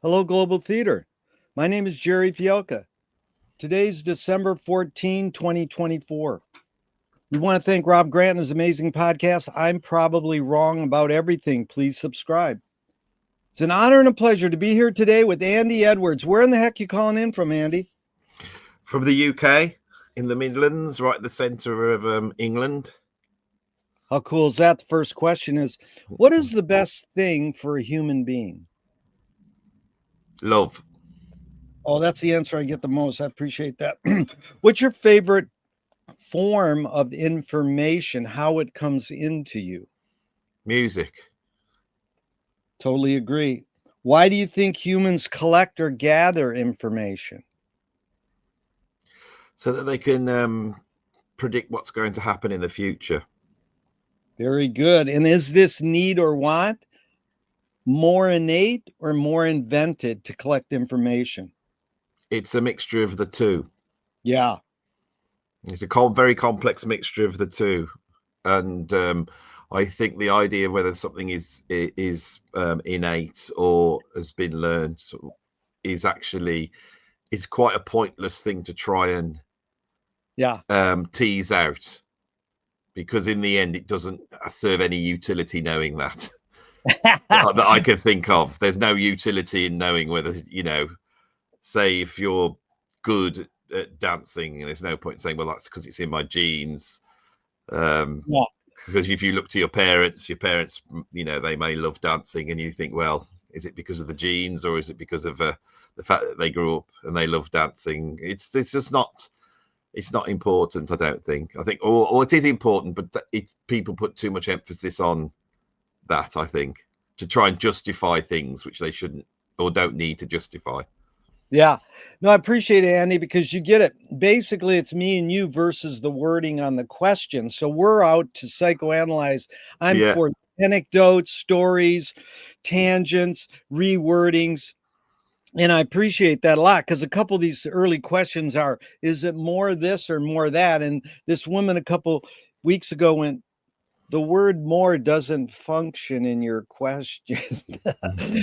Hello, Global Theater. My name is Gerry Fialka. Today's December 14, 2024. We want to thank Rob Grant and his amazing podcast, I'm Probably Wrong About Everything. Please subscribe. It's an honor and a pleasure to be here today with Andy Edwards. Where in the heck you calling in from, Andy? From the UK, in the Midlands, right at the centre of England. How cool is that? The first question is, what is the best thing for a human being? Love. Oh, that's the answer I get the most. I appreciate that. What's your favorite form of information, how it comes into you? Music. Totally agree. Why do you think humans collect or gather information? So that they can predict what's going to happen in the future. Very good. And is this need or want more innate or more invented to collect information? It's a mixture of the two. Yeah. It's a very complex mixture of the two. And I think the idea of whether something is innate or has been learned is quite a pointless thing to try and tease out, because in the end it doesn't serve any utility knowing that. that I can think of. There's no utility in knowing whether, say if you're good at dancing, and there's no point in saying, well, that's because it's in my genes. Because if you look to your parents, they may love dancing, and you think, well, is it because of the genes, or is it because of the fact that they grew up and they love dancing? It's just not. It's not important, I don't think. I think, or it is important, but people put too much emphasis on that, I think, to try and justify things which they shouldn't or don't need to justify. Yeah. No, I appreciate it, Andy, because you get it. Basically, it's me and you versus the wording on the question. So we're out to psychoanalyze. I'm for anecdotes, stories, tangents, rewordings. And I appreciate that a lot, because a couple of these early questions are, is it more this or more that? And this woman a couple weeks ago went, the word more doesn't function in your question.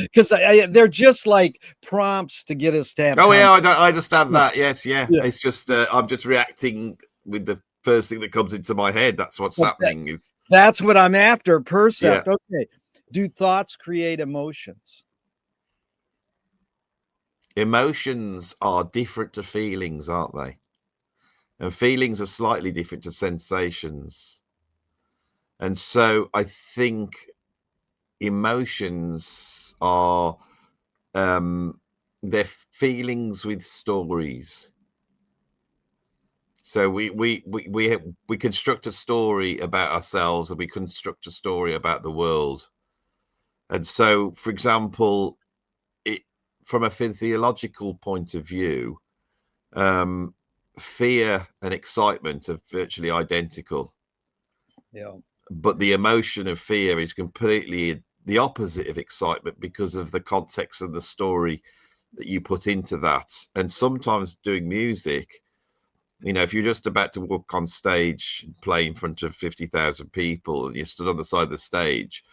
Because they're just like prompts to get us to have. Oh, yeah, I understand that. Yes, yeah. It's just, I'm just reacting with the first thing that comes into my head. That's what's happening. That's what I'm after. Percept. Yeah. Okay. Do thoughts create emotions? Emotions are different to feelings, aren't they? And feelings are slightly different to sensations. And so I think emotions are they're feelings with stories. So we construct a story about ourselves, and we construct a story about the world. And so, for example, from a physiological point of view, fear and excitement are virtually identical. Yeah. But the emotion of fear is completely the opposite of excitement, because of the context and the story that you put into that. And sometimes doing music, if you're just about to walk on stage and play in front of 50,000 people, and you stood on the side of the stage,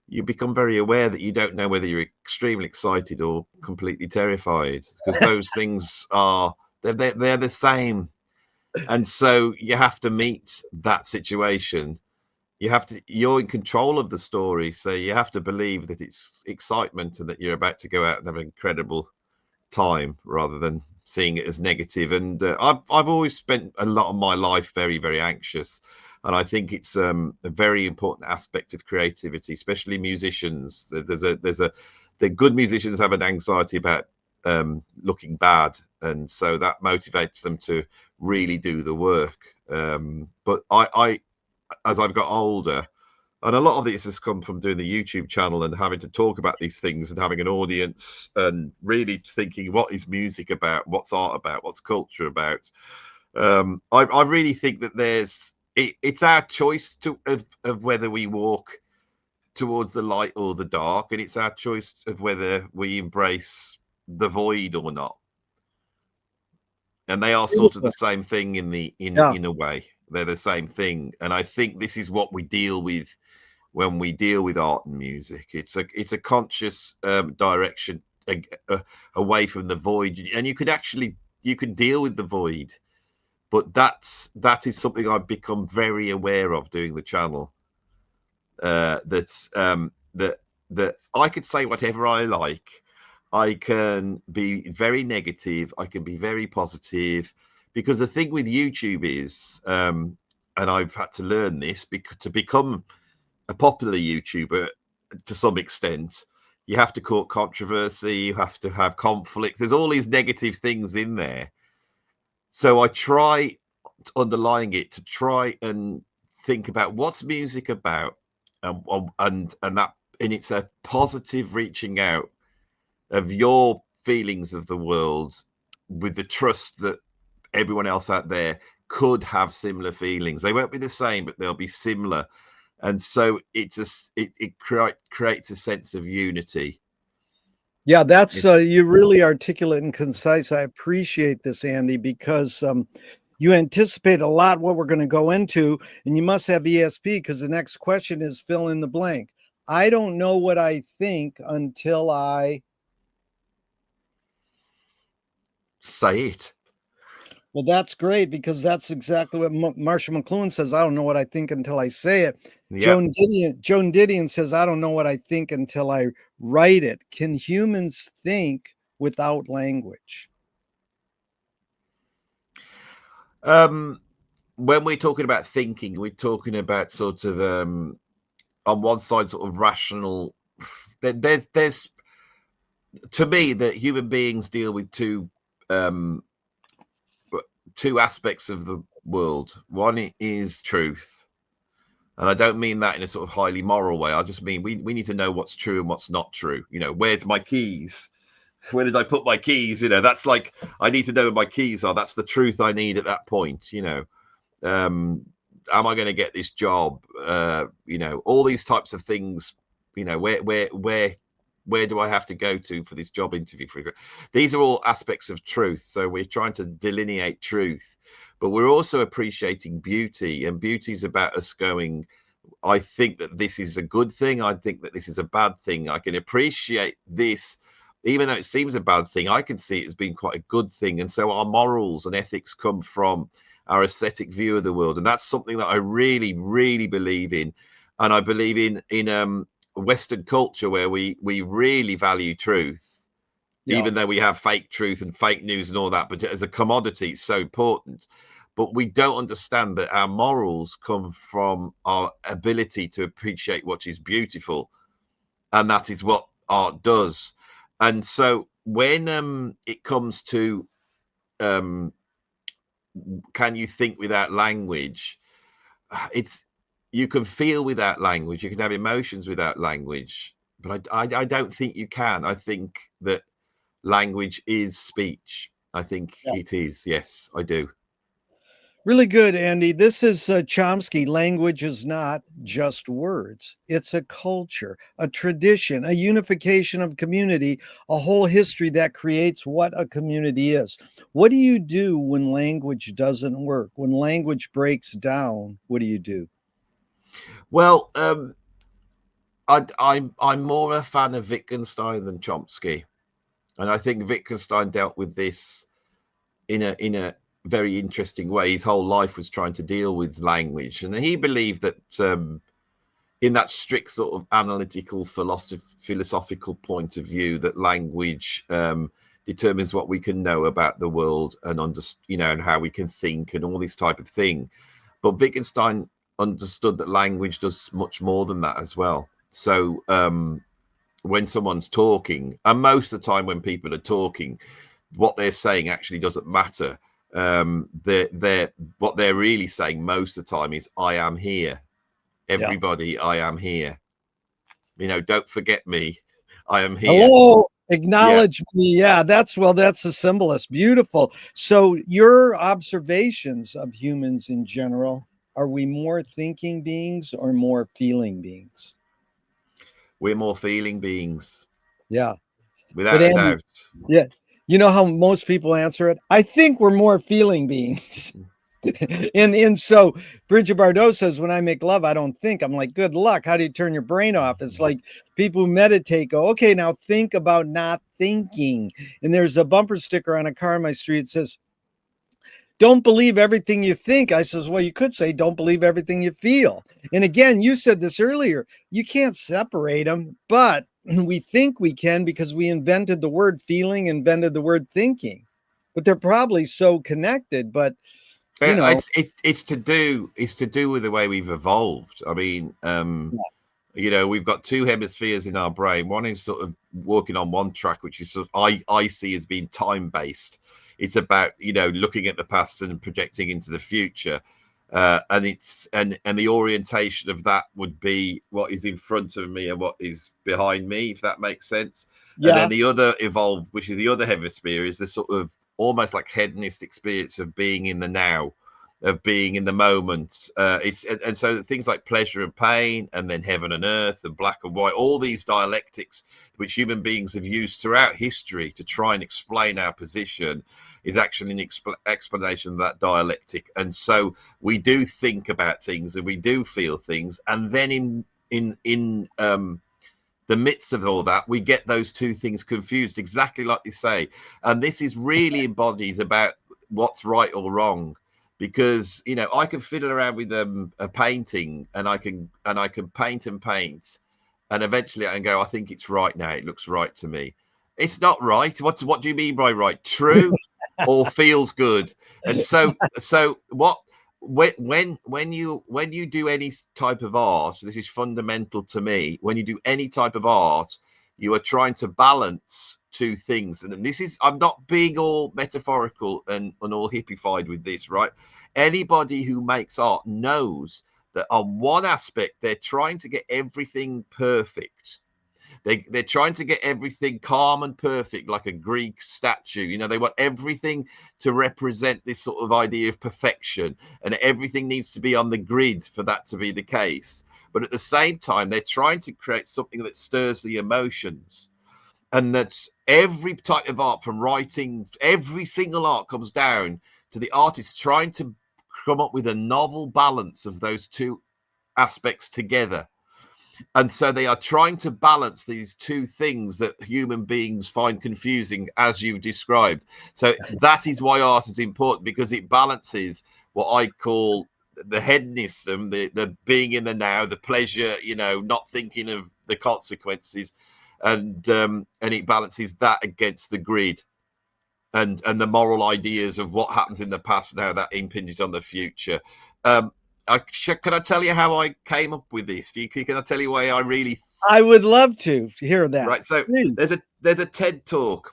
you become very aware that you don't know whether you're extremely excited or completely terrified, because those things they're the same. And so you have to meet that situation. You're in control of the story, so you have to believe that it's excitement and that you're about to go out and have an incredible time, rather than seeing it as negative. And I've always spent a lot of my life very, very anxious, and I think it's a very important aspect of creativity, especially musicians. The good musicians have an anxiety about looking bad, and so that motivates them to really do the work. But I as I've got older, and a lot of this has come from doing the YouTube channel and having to talk about these things and having an audience, and really thinking, what is music about? What's art about? What's culture about? I really think that it's our choice of whether we walk towards the light or the dark, and it's our choice of whether we embrace the void or not. And they are sort of the same thing in a way. They're the same thing. And I think this is what we deal with when we deal with art and music. It's a conscious direction away from the void, and you can deal with the void. But that is something I've become very aware of doing the channel. That I could say whatever I like. I can be very negative. I can be very positive, because the thing with YouTube is, and I've had to learn this, because to become a popular YouTuber to some extent, you have to court controversy. You have to have conflict. There's all these negative things in there. So I try, underlying it, to try and think about what's music about, and that, and it's a positive reaching out of your feelings of the world, with the trust that everyone else out there could have similar feelings. They won't be the same, but they'll be similar, and so it creates a sense of unity. Yeah, that's you're really articulate and concise. I appreciate this, Andy, because you anticipate a lot what we're going to go into, and you must have ESP, because the next question is fill in the blank. I don't know what I think until I say it. Well, that's great, because that's exactly what Marshall McLuhan says. I don't know what I think until I say it. Yeah. Joan Didion says, I don't know what I think until I write it. Can humans think without language? When we're talking about thinking, we're talking about sort of on one side, sort of rational. There's to me that human beings deal with two aspects of the world. One is truth, and I don't mean that in a sort of highly moral way. I just mean we need to know what's true and what's not true. You know, where's my keys? Where did I put my keys? You know, that's like, I need to know where my keys are. That's the truth I need at that point. You know, am I going to get this job? You know, all these types of things. You know, where do I have to go to for this job interview? These are all aspects of truth. So we're trying to delineate truth, but we're also appreciating beauty, and beauty is about us going, I think that this is a good thing. I think that this is a bad thing. I can appreciate this, even though it seems a bad thing. I can see it as being quite a good thing. And so our morals and ethics come from our aesthetic view of the world, and that's something that I really, really believe in. And I believe in Western culture, where we really value truth, even though we have fake truth and fake news and all that. But as a commodity, it's so important. But we don't understand that our morals come from our ability to appreciate what is beautiful, and that is what art does. And so when it comes to can you think without language, it's, you can feel without language, you can have emotions without language, but I don't think you can. I think that language is speech. I think it is. Yes, I do. Really good, Andy. This is Chomsky. Language is not just words. It's a culture, a tradition, a unification of community, a whole history that creates what a community is. What do you do when language doesn't work? When language breaks down, what do you do? Well, I'm more a fan of Wittgenstein than Chomsky, and I think Wittgenstein dealt with this in a very interesting way. His whole life was trying to deal with language, and he believed that in that strict sort of analytical philosophical point of view, that language determines what we can know about the world, and you know, and how we can think and all this type of thing. But Wittgenstein understood that language does much more than that as well. So when someone's talking, and most of the time when people are talking, what they're saying actually doesn't matter. They're what they're really saying most of the time is, I am here. Everybody, I am here. You know, don't forget me. I am here. Hello, acknowledge me. Yeah, that's a symbolist. Beautiful. So your observations of humans in general, are we more thinking beings or more feeling beings? We're more feeling beings. Yeah. Without a doubt. Yeah. You know how most people answer it? I think we're more feeling beings. And so Bridget Bardot says, when I make love, I don't think. I'm like, good luck. How do you turn your brain off? It's like people who meditate go, okay, now think about not thinking. And there's a bumper sticker on a car in my street that says, don't believe everything you think. I says, well, you could say, don't believe everything you feel. And again, you said this earlier, you can't separate them, but we think we can because we invented the word feeling, invented the word thinking, but they're probably so connected. But you know, It's to do with the way we've evolved. I mean, you know, we've got two hemispheres in our brain. One is sort of working on one track, which is sort of, I see as being time based. It's about, you know, looking at the past and projecting into the future, and the orientation of that would be what is in front of me and what is behind me, if that makes sense. And then the other evolved, which is the other hemisphere, is the sort of almost like hedonist experience of being in the now, of being in the moment. And so things like pleasure and pain, and then heaven and earth, and black and white, all these dialectics which human beings have used throughout history to try and explain our position, is actually an explanation of that dialectic. And so we do think about things and we do feel things, and then in the midst of all that, we get those two things confused, exactly like you say. And this is really embodied about what's right or wrong, because, you know, I can fiddle around with a painting, and I can paint and paint, and eventually I can go, I think it's right now. It looks right to me. It's not right. What do you mean by right? True, or feels good? And so what? When you do any type of art, this is fundamental to me. When you do any type of art, you are trying to balance two things. And this is, I'm not being all metaphorical and all hippified with this, right? Anybody who makes art knows that on one aspect, they're trying to get everything perfect. They're trying to get everything calm and perfect, like a Greek statue. You know, they want everything to represent this sort of idea of perfection, and everything needs to be on the grid for that to be the case. But at the same time, they're trying to create something that stirs the emotions. And that's every type of art, from writing, every single art comes down to the artist trying to come up with a novel balance of those two aspects together. And so they are trying to balance these two things that human beings find confusing, as you've described. So that is why art is important, because it balances what I call the hedonism, the being in the now, the pleasure, you know, not thinking of the consequences, and it balances that against the grid and the moral ideas of what happens in the past and how that impinges on the future. Can I tell you how I came up with this? Can I tell you why I really? I would love to hear that. Right. So Please. there's a TED talk.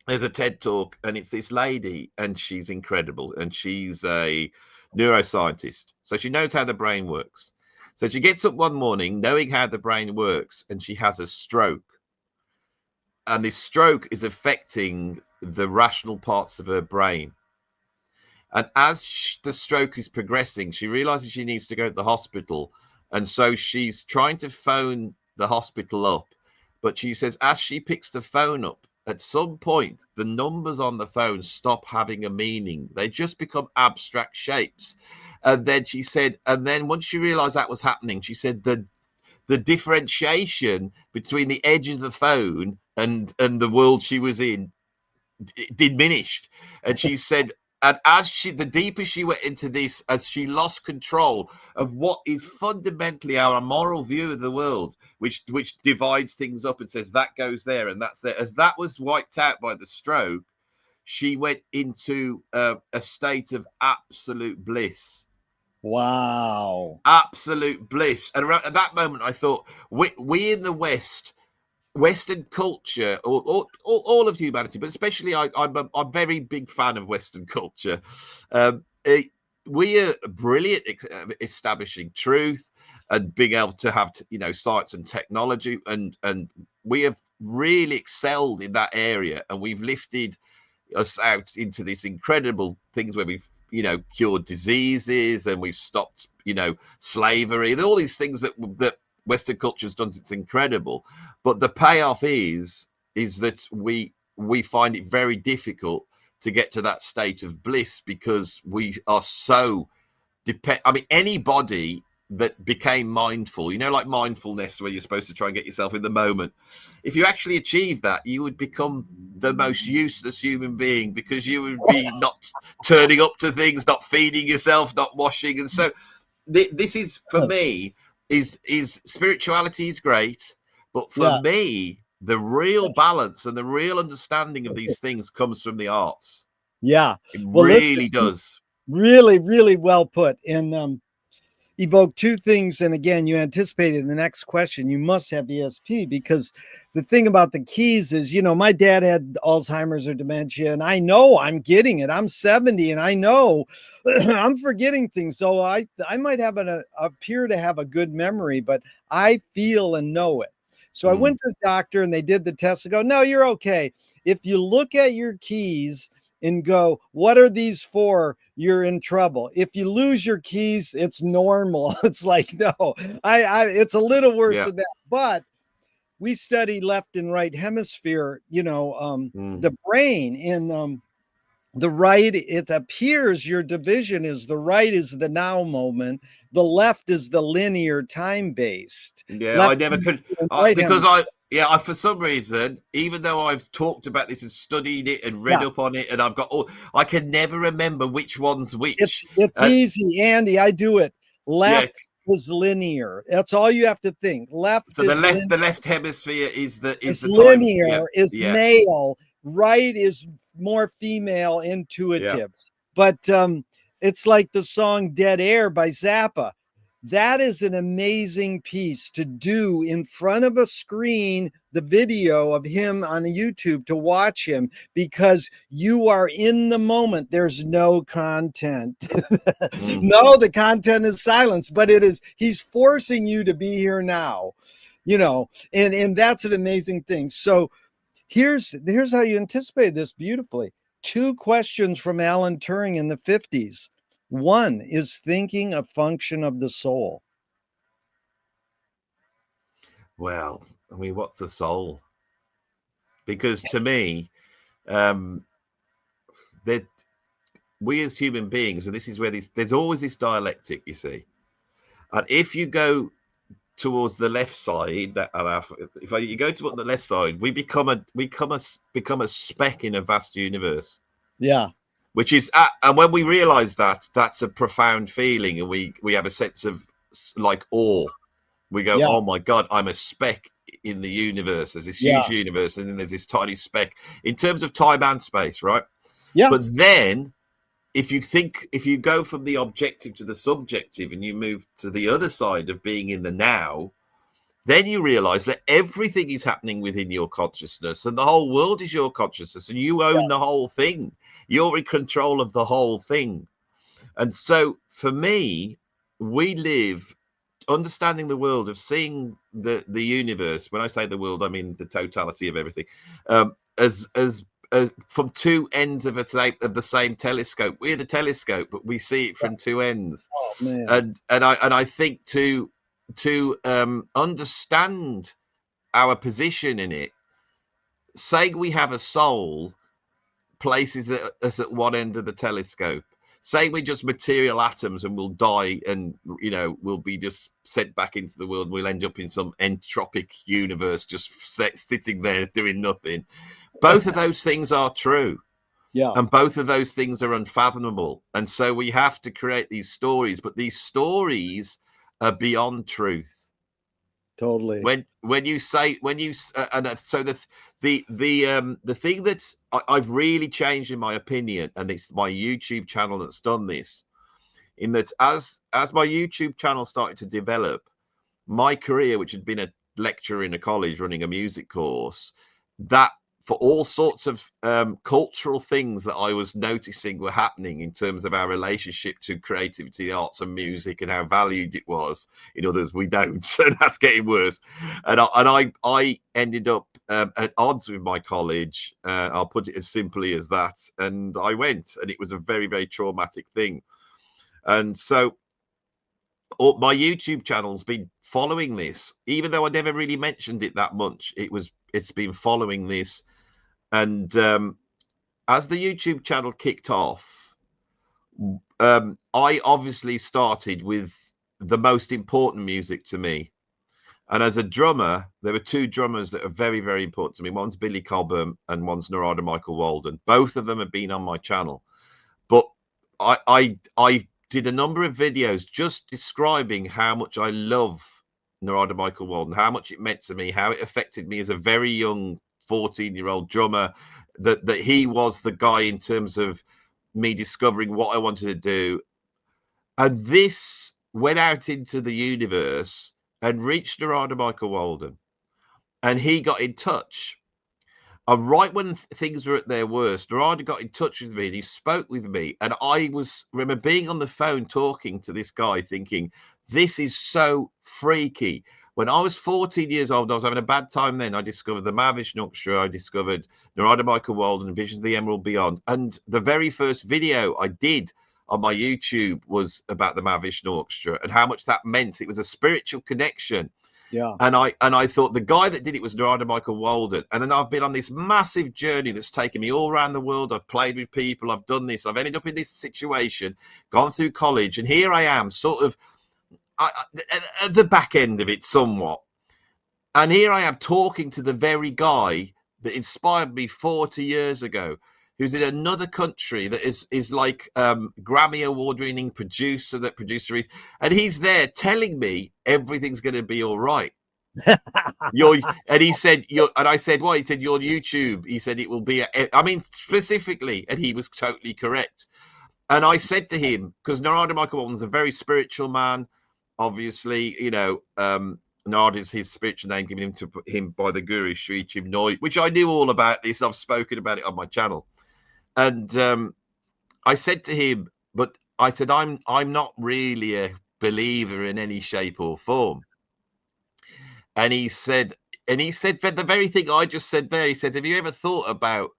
There's a TED talk, and it's this lady, and she's incredible, and she's a neuroscientist, so she knows how the brain works. So she gets up one morning knowing how the brain works, and she has a stroke. And this stroke is affecting the rational parts of her brain. And as the stroke is progressing, she realizes she needs to go to the hospital. And so she's trying to phone the hospital up. But she says, as she picks the phone up, at some point, the numbers on the phone stop having a meaning. They just become abstract shapes. And then she said, and then once she realized that was happening, she said the differentiation between the edge of the phone and the world she was in diminished. And she said, and the deeper she went into this, as she lost control of what is fundamentally our moral view of the world, which divides things up and says that goes there and that's there, as that was wiped out by the stroke, she went into a state of absolute bliss. Wow. Absolute bliss. And around, at that moment, I thought, we in the West, Western culture, or all of humanity, but especially I'm a very big fan of Western culture. We are brilliant at establishing truth and being able to have, you know, science and technology, and we have really excelled in that area, and we've lifted us out into these incredible things where we've, you know, cured diseases, and we've stopped, you know, slavery, and all these things that Western culture has done. It's incredible, but the payoff is that we find it very difficult to get to that state of bliss, because we are so I mean, anybody that became mindful, you know, like mindfulness, where you're supposed to try and get yourself in the moment. If you actually achieve that, you would become the most useless human being, because you would be not turning up to things, not feeding yourself, not washing. And so this is, for me, is spirituality is great, but for me, the real balance and the real understanding of these things comes from the arts. Yeah. It Well, listen, really does. really, really well put. And evoke two things. And again, you anticipated the next question. You must have ESP, because the thing about the keys is, you know, my dad had Alzheimer's or dementia, and I know I'm getting it. I'm 70, and I know I'm forgetting things. So I might have appear to have a good memory, but I feel and know it. So I went to the doctor, and they did the test and go, no, you're okay. If you look at your keys and go, what are these for? You're in trouble. If you lose your keys, it's normal. It's like, no, it's a little worse than that. But we study left and right hemisphere, you know, the brain in the right, it appears your division is the right is the now moment, the left is the linear time based. Yeah, I Left never could, right because hemisphere. I, for some reason, even though I've talked about this and studied it and read Yeah. up on it, and I've got all, I can never remember which one's which. It's easy, Andy. I do it. Yeah. Left is linear. That's all you have to think. Left So is linear. the left hemisphere is Is the time. linear, Yeah, is yeah, male. Right is more female, yeah. intuitive. But it's like the song Dead Air by Zappa. That is an amazing piece to do in front of a screen, the video of him on YouTube, to watch him, because you are in the moment. There's no content. No, the content is silence, but he's forcing you to be here now, you know, and that's an amazing thing. So here's how you anticipate this beautifully. Two questions from Alan Turing in the 50s. One, is thinking a function of the soul? Well, I mean, what's the soul? Because to me, that we as human beings, and this is where there's always this dialectic, you see. And if you go towards the left side, you go to the left side, we become a speck in a vast universe. Yeah. Which is, and when we realize that, that's a profound feeling, and we have a sense of like awe. We go, Yeah. oh my God, I'm a speck in the universe. There's this huge universe, and then there's this tiny speck in terms of time and space, right? Yeah. But then if you go from the objective to the subjective, and you move to the other side of being in the now, then you realize that everything is happening within your consciousness, and the whole world is your consciousness, and you own the whole thing. You're in control of the whole thing. And so for me, we live understanding the world, of seeing the universe. When I say the world, I mean the totality of everything, as from two ends of the same telescope. We're the telescope, but we see it from two ends. Oh man. And I think to understand our position in it, saying we have a soul places us at one end of the telescope. Saying we're just material atoms and we'll die, and we'll be just sent back into the world, we'll end up in some entropic universe just sitting there doing nothing. Both of those things are true. Yeah. And both of those things are unfathomable. And so we have to create these stories, but these stories are beyond truth. Totally. So the thing that I've really changed, in my opinion, and it's my YouTube channel that's done this, in that as my YouTube channel started to develop, my career, which had been a lecturer in a college running a music course, that for all sorts of cultural things that I was noticing were happening in terms of our relationship to creativity, arts and music, and how valued it was. In others, we don't. So that's getting worse. And I ended up at odds with my college. I'll put it as simply as that. And I went, and it was a very, very traumatic thing. And so my YouTube channel's been following this, even though I never really mentioned it that much. It's been following this. And as the YouTube channel kicked off, I obviously started with the most important music to me. And as a drummer, there were two drummers that are very, very important to me. One's Billy Cobham and one's Narada Michael Walden. Both of them have been on my channel. But I did a number of videos just describing how much I love Narada Michael Walden, how much it meant to me, how it affected me as a very young 14-year-old drummer, that he was the guy in terms of me discovering what I wanted to do. And this went out into the universe and reached Narada Michael Walden. And he got in touch. And right when things were at their worst, Narada got in touch with me and he spoke with me. And I remember being on the phone talking to this guy thinking, this is so freaky. When I was 14 years old, I was having a bad time then. I discovered the Mahavishnu Orchestra. I discovered Narada Michael Walden and Visions of the Emerald Beyond. And the very first video I did on my YouTube was about the Mahavishnu Orchestra and how much that meant. It was a spiritual connection. Yeah. And I thought the guy that did it was Narada Michael Walden. And then I've been on this massive journey that's taken me all around the world. I've played with people. I've done this. I've ended up in this situation, gone through college. And here I am sort of at the back end of it somewhat. And here I am talking to the very guy that inspired me 40 years ago, who's in another country that is like Grammy award-winning producer that producer is, and he's there telling me everything's going to be all right. And he said, and I said, what? He said, your YouTube. He said it will be. I mean, specifically, and he was totally correct. And I said to him, because Narada Michael Walden's a very spiritual man, obviously, you know. Narada is his spiritual name given to him by the Guru Sri Chinmoy, which I knew all about this. I've spoken about it on my channel. And I said to him, but I said, I'm not really a believer in any shape or form. And he said, for the very thing I just said there, he said, have you ever thought about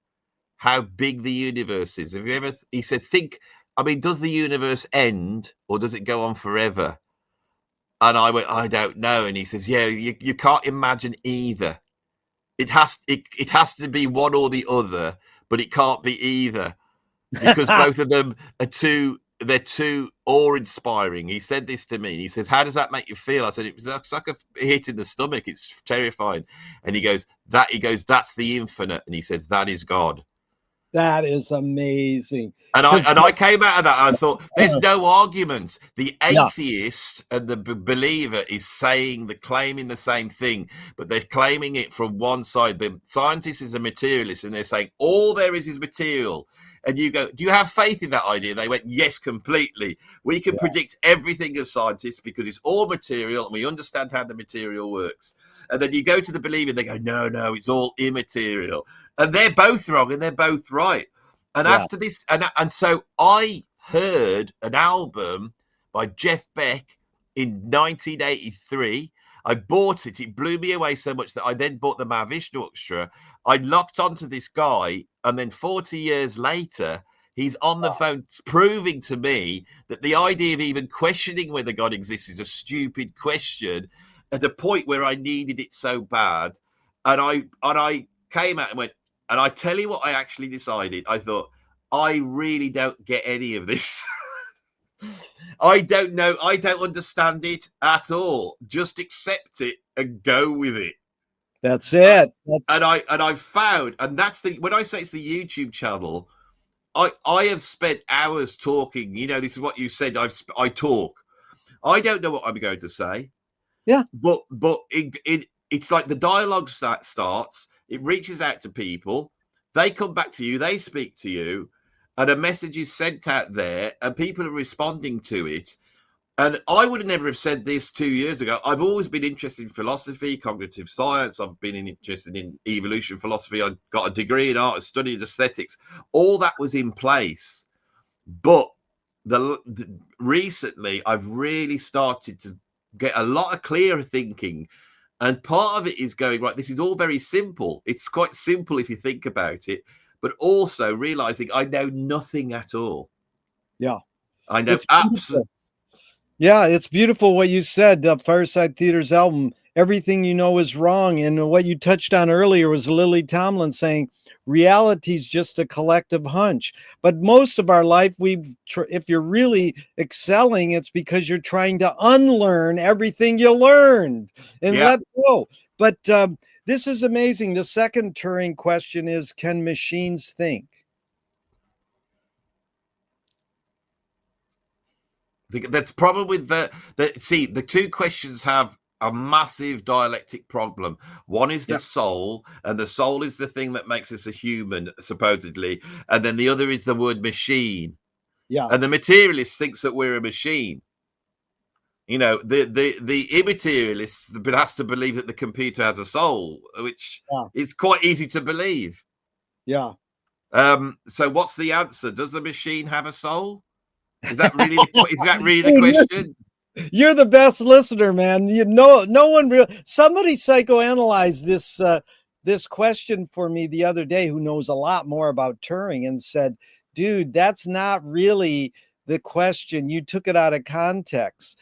how big the universe is? Have you ever, he said, I mean, does the universe end or does it go on forever? And I went, I don't know. And he says, yeah, you can't imagine either. It has to be one or the other, but it can't be either, because both of them are they're too awe-inspiring. He said this to me. He says, how does that make you feel? I said, it's like a hit in the stomach. It's terrifying. And he goes, that's the infinite. And he says, that is God. That is amazing. And I came out of that and I thought, there's no argument. The atheist and the believer is claiming the same thing, but they're claiming it from one side. The scientist is a materialist and they're saying all there is material. And you go, do you have faith in that idea? They went, yes, completely. We can predict everything as scientists because it's all material and we understand how the material works. And then you go to the believer, they go, no, it's all immaterial. And they're both wrong and they're both right. And after this, and so I heard an album by Jeff Beck in 1983. I bought it. It blew me away so much that I then bought the Mahavishnu Orchestra. I locked onto this guy, and then 40 years later, he's on the phone proving to me that the idea of even questioning whether God exists is a stupid question at a point where I needed it so bad. And I came out and went, and I tell you what I actually decided. I thought, I really don't get any of this. I don't know. I don't understand it at all. Just accept it and go with it. That's it. And I found, and that's when I say it's the YouTube channel, I have spent hours talking. You know, this is what you said. I talk. I don't know what I'm going to say. Yeah. But it's like the dialogue starts. It reaches out to people. They come back to you. They speak to you. And a message is sent out there. And people are responding to it. And I would never have said this 2 years ago. I've always been interested in philosophy, cognitive science. I've been interested in evolution philosophy. I got a degree in art. I studied aesthetics. All that was in place. But recently, I've really started to get a lot of clearer thinking. And part of it is going, right, this is all very simple. It's quite simple if you think about it, but also realizing I know nothing at all. Yeah. I know absolutely. Yeah, it's beautiful what you said. The Fireside Theater's album everything you know is wrong. And what you touched on earlier was Lily Tomlin saying reality is just a collective hunch. But most of our life, if you're really excelling, it's because you're trying to unlearn everything you learned and Yeah. let go. But this is amazing. The second Turing question is, can machines think? That's probably see, the two questions have a massive dialectic problem. One is the Yeah. soul, and the soul is the thing that makes us a human, supposedly, and then the other is the word machine. Yeah. And the materialist thinks that we're a machine. You know, the immaterialist has to believe that the computer has a soul, which Yeah. is quite easy to believe. Yeah. So what's the answer? Does the machine have a soul? Is that really the Dude, question? you're the best listener, man. You know, no one somebody psychoanalyzed this question for me the other day, who knows a lot more about Turing, and said, dude, that's not really the question. You took it out of context.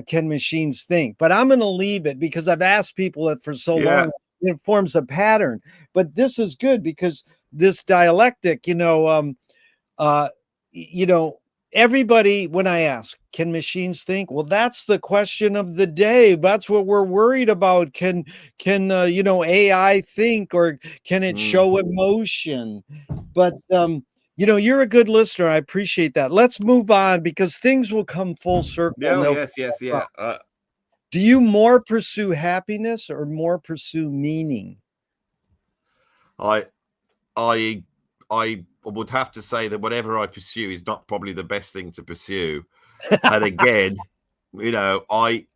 Can machines think? But I'm going to leave it because I've asked people it for so Yeah. long. It forms a pattern. But this is good because this dialectic, uh, you know, everybody, when I ask, can machines think? Well, that's the question of the day. That's what we're worried about. Can AI think, or can it Mm. show emotion? But you're a good listener. I appreciate that. Let's move on because things will come full circle. Oh, yes, yes, yeah. Do you more pursue happiness or more pursue meaning? I I I would have to say that whatever I pursue is not probably the best thing to pursue. And again, I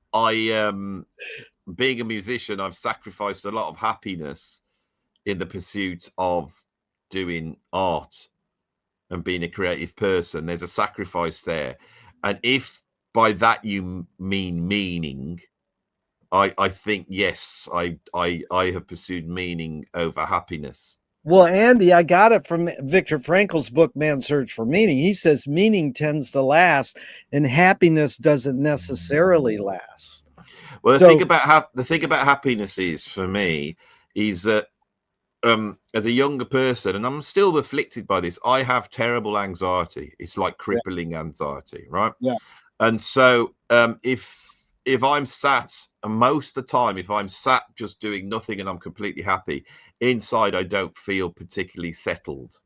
being a musician, I've sacrificed a lot of happiness in the pursuit of doing art and being a creative person. There's a sacrifice there. And if by that you mean meaning, I think yes, I have pursued meaning over happiness. Well, Andy, I got it from Viktor Frankl's book, Man's Search for Meaning. He says meaning tends to last and happiness doesn't necessarily last. Well, So, the thing about happiness is for me is that as a younger person, and I'm still afflicted by this, I have terrible anxiety. It's like yeah, crippling anxiety, right? yeah, And so if I'm sat, and most of the time, if I'm sat just doing nothing and I'm completely happy, inside I don't feel particularly settled.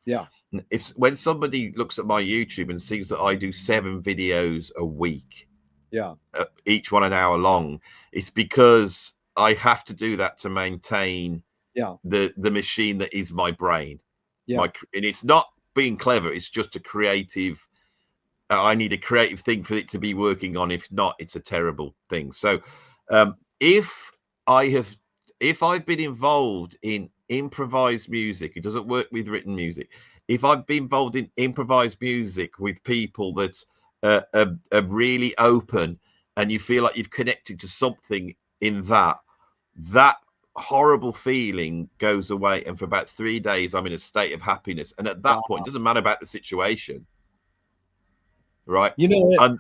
yeah, If when somebody looks at my YouTube and sees that I do 7 videos a week, yeah, each one an hour long, it's because I have to do that to maintain yeah, the machine that is my brain. yeah. And it's not being clever, it's just a creative. I need a creative thing for it to be working on. If not, it's a terrible thing. So um, if I have if I've been involved in improvised music, it doesn't work with written music. If I've been involved in improvised music with people that are really open, and you feel like you've connected to something in that horrible feeling goes away, and for about 3 days I'm in a state of happiness. And at that point, Wow. it doesn't matter about the situation, right? You know it. And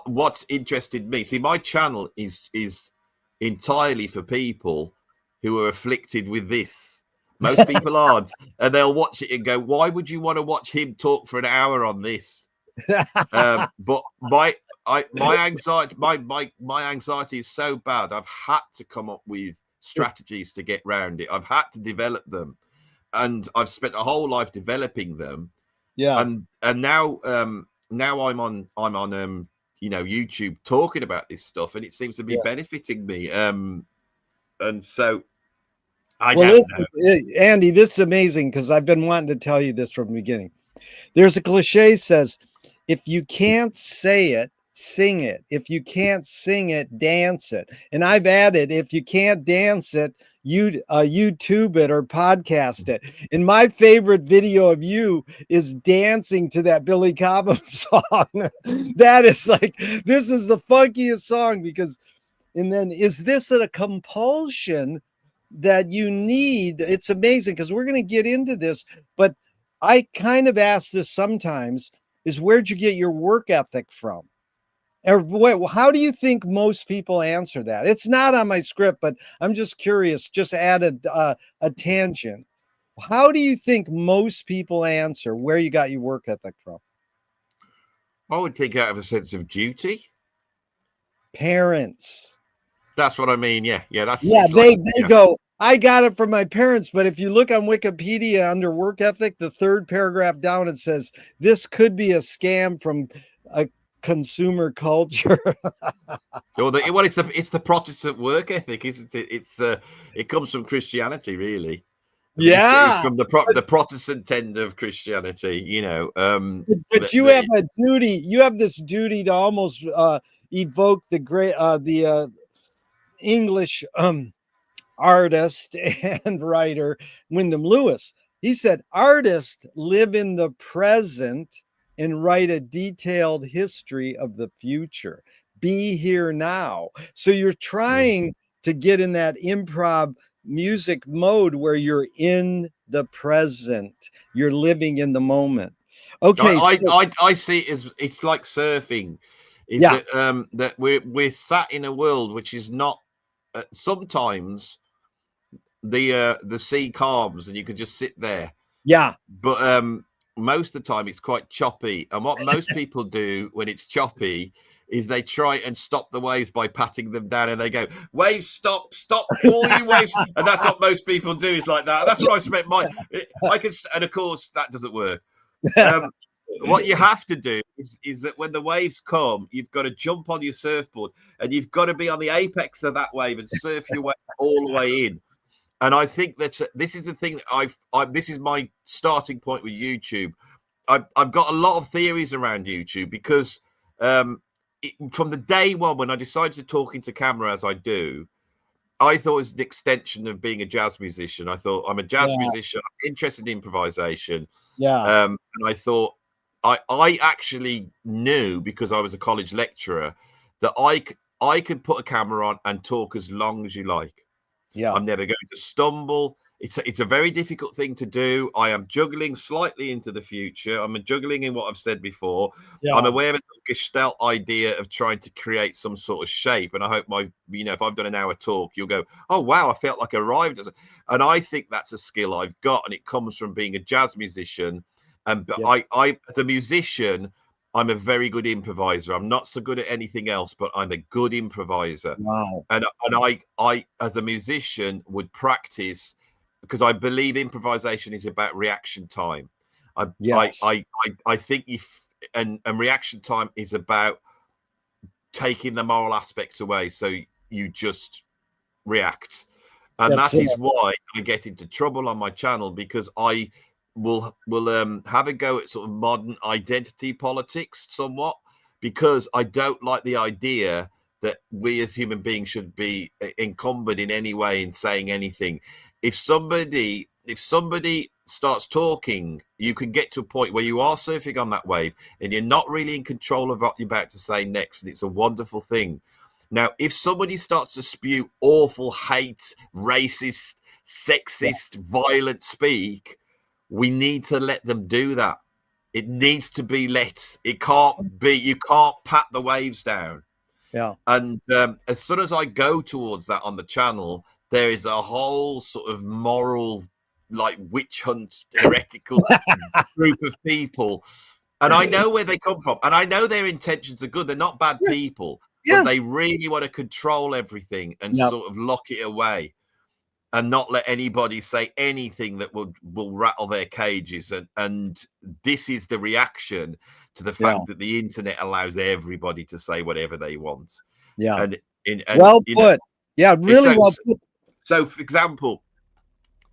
what's interested me, see, my channel is entirely for people who are afflicted with this. Most people aren't, and they'll watch it and go, why would you want to watch him talk for an hour on this? But my anxiety, my anxiety is so bad, I've had to come up with strategies to get around it. I've had to develop them, and I've spent a whole life developing them. Yeah, And now I'm on YouTube talking about this stuff, and it seems to be yeah. benefiting me. And so I Well, don't know. listen, Andy, this is amazing because I've been wanting to tell you this from the beginning. There's a cliche says, if you can't say it, sing it. If you can't sing it, dance it. And I've added, if you can't dance it, YouTube it or podcast it. And my favorite video of you is dancing to that Billy Cobham song. That is like, this is the funkiest song because, and then is this a compulsion that you need? It's amazing because we're going to get into this, but I kind of ask this sometimes, is where'd you get your work ethic from? How do you think most people answer that? It's not on my script, but I'm just curious. Just added a tangent. How do you think most people answer where you got your work ethic from? I would think out of a sense of duty. Parents. That's what I mean. Yeah, that's Yeah, it's like they go, I got it from my parents. But if you look on Wikipedia under work ethic, the third paragraph down, it says this could be a scam from a consumer culture. Well, it's the Protestant work ethic, isn't it? It comes from Christianity, really. I mean, it's Yeah. from the Protestant end of Christianity, you know. But you have a duty. You have this duty to almost evoke the great, the English artist and writer Wyndham Lewis. He said, "Artists live in the present and write a detailed history of the future. Be here now." So you're trying to get in that improv music mode where you're in the present. You're living in the moment. Okay, so I see it as it's like surfing, is yeah, that we're sat in a world which is not. Sometimes the sea calms and you can just sit there, yeah, but most of the time it's quite choppy. And what most people do when it's choppy is they try and stop the waves by patting them down, and they go, "Waves, stop, stop, all you waves." And that's what most people do, is like that. That's where I spent my. I can, and of course that doesn't work. Um, what you have to do is that when the waves come, you've got to jump on your surfboard and you've got to be on the apex of that wave and surf your way all the way in. And I think that this is the thing that this is my starting point with YouTube. I've got a lot of theories around YouTube because from the day one when I decided to talk into camera as I do, I thought it was an extension of being a jazz musician. I thought I'm a jazz yeah, musician, I'm interested in improvisation. yeah, And I thought I actually knew, because I was a college lecturer, that I could put a camera on and talk as long as you like. yeah, I'm never going to stumble. It's a very difficult thing to do. I am juggling slightly into the future. I'm juggling in what I've said before. I'm yeah, aware of the Gestalt idea of trying to create some sort of shape. And I hope if I've done an hour talk, you'll go, "Oh, wow, I felt like I arrived." And I think that's a skill I've got. And it comes from being a jazz musician. And but yeah. as a musician, I'm a very good improviser. I'm not so good at anything else, but I'm a good improviser. Wow. And I as a musician would practice, because I believe improvisation is about reaction time. I I Yes, I I think if and reaction time is about taking the moral aspects away, so you just react. And that's that it. is why I get into trouble on my channel, because I will have a go at sort of modern identity politics somewhat, because I don't like the idea that we as human beings should be encumbered in any way in saying anything. If somebody starts talking, you can get to a point where you are surfing on that wave and you're not really in control of what you're about to say next, and it's a wonderful thing. Now, if somebody starts to spew awful hate, racist, Yeah, sexist, violent speak, we need to let them do that. It needs to be let. It can't be, you can't pat the waves down. yeah. And as soon as I go towards that on the channel, there is a whole sort of moral, like witch hunt, heretical group of people. And I know where they come from. And I know their intentions are good. They're not bad Yeah, people, but yeah, they really want to control everything and yeah, sort of lock it away and not let anybody say anything that will rattle their cages. And this is the reaction to the yeah, fact that the internet allows everybody to say whatever they want. yeah. And Well put. Yeah, it's really well put. so for example,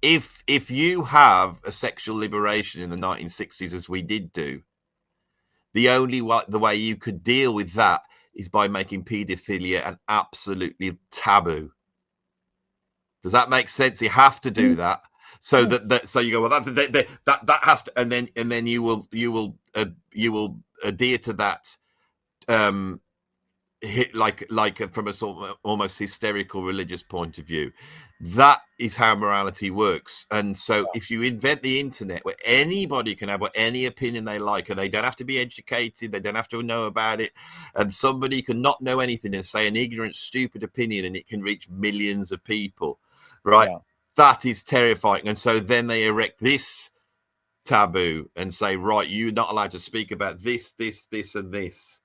if you have a sexual liberation in the 1960s, as we did do, the way you could deal with that is by making paedophilia an absolutely taboo. Does that make sense? You have to do that. So Yeah, so you go, well, that has to, and then you will adhere to that, um like from a sort of almost hysterical religious point of view. That is how morality works. And so if you invent the internet where anybody can have any opinion they like, and they don't have to be educated, they don't have to know about it, and somebody can not know anything and say an ignorant, stupid opinion, and it can reach millions of people, right? Yeah. That is terrifying. And so then they erect this taboo and say, right, you're not allowed to speak about this, and this.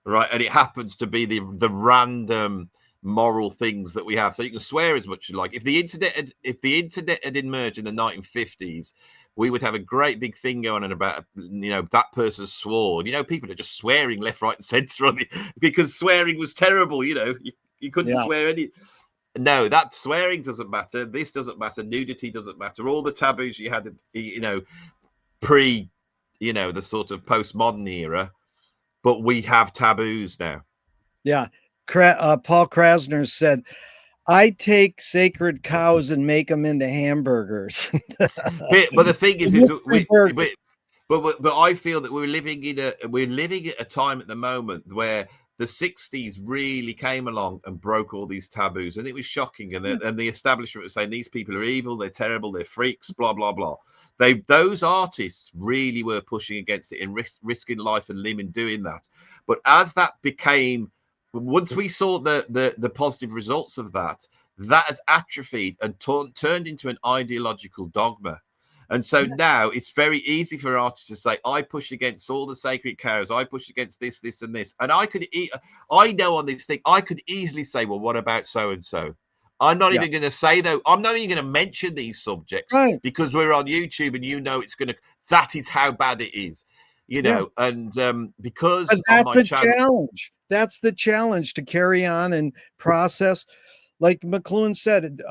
Right, and it happens to be the random moral things that we have. So you can swear as much as you like. If the internet had emerged in the 1950s, we would have a great big thing going on about, that person swore. People are just swearing left, right, and centre because swearing was terrible. You couldn't swear any. No, that swearing doesn't matter. This doesn't matter. Nudity doesn't matter. All the taboos you had, pre, the sort of postmodern era. But we have taboos now. Yeah. Paul Krasner said, I take sacred cows and make them into hamburgers. But the thing is but I feel that we're living at a time at the moment where the 60s really came along and broke all these taboos, and it was shocking. And the establishment was saying these people are evil, they're terrible, they're freaks, blah blah blah. Those artists really were pushing against it and risking life and limb in doing that. But as that became, once we saw the positive results of that has atrophied and turned into an ideological dogma. And so now it's very easy for artists to say, I push against all the sacred cows, I push against this, this, and this. And I know on this thing, I could easily say, well, what about so and so? I'm not even going to say, though, I'm not even going to mention these subjects, because we're on YouTube and that is how bad it is, and because that's the challenge. That's the challenge, to carry on and process. Like McLuhan said,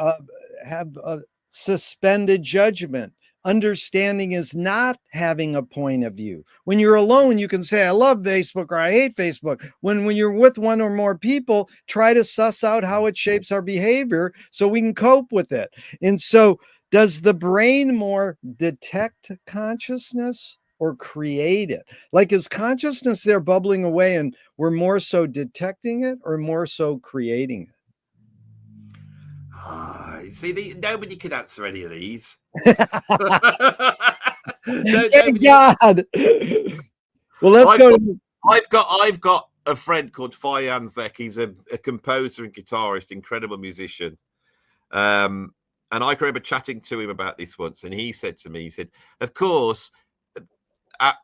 have a suspended judgment. Understanding is not having a point of view. When you're alone, you can say, I love Facebook or I hate Facebook. When you're with one or more people, try to suss out how it shapes our behavior so we can cope with it. And so, does the brain more detect consciousness or create it? Like, is consciousness there bubbling away and we're more so detecting it or more so creating it? See, nobody can answer any of these. Thank God. Well, let's go. I've got a friend called Fianka. He's a composer and guitarist, incredible musician. And I remember chatting to him about this once, and he said to me, of course,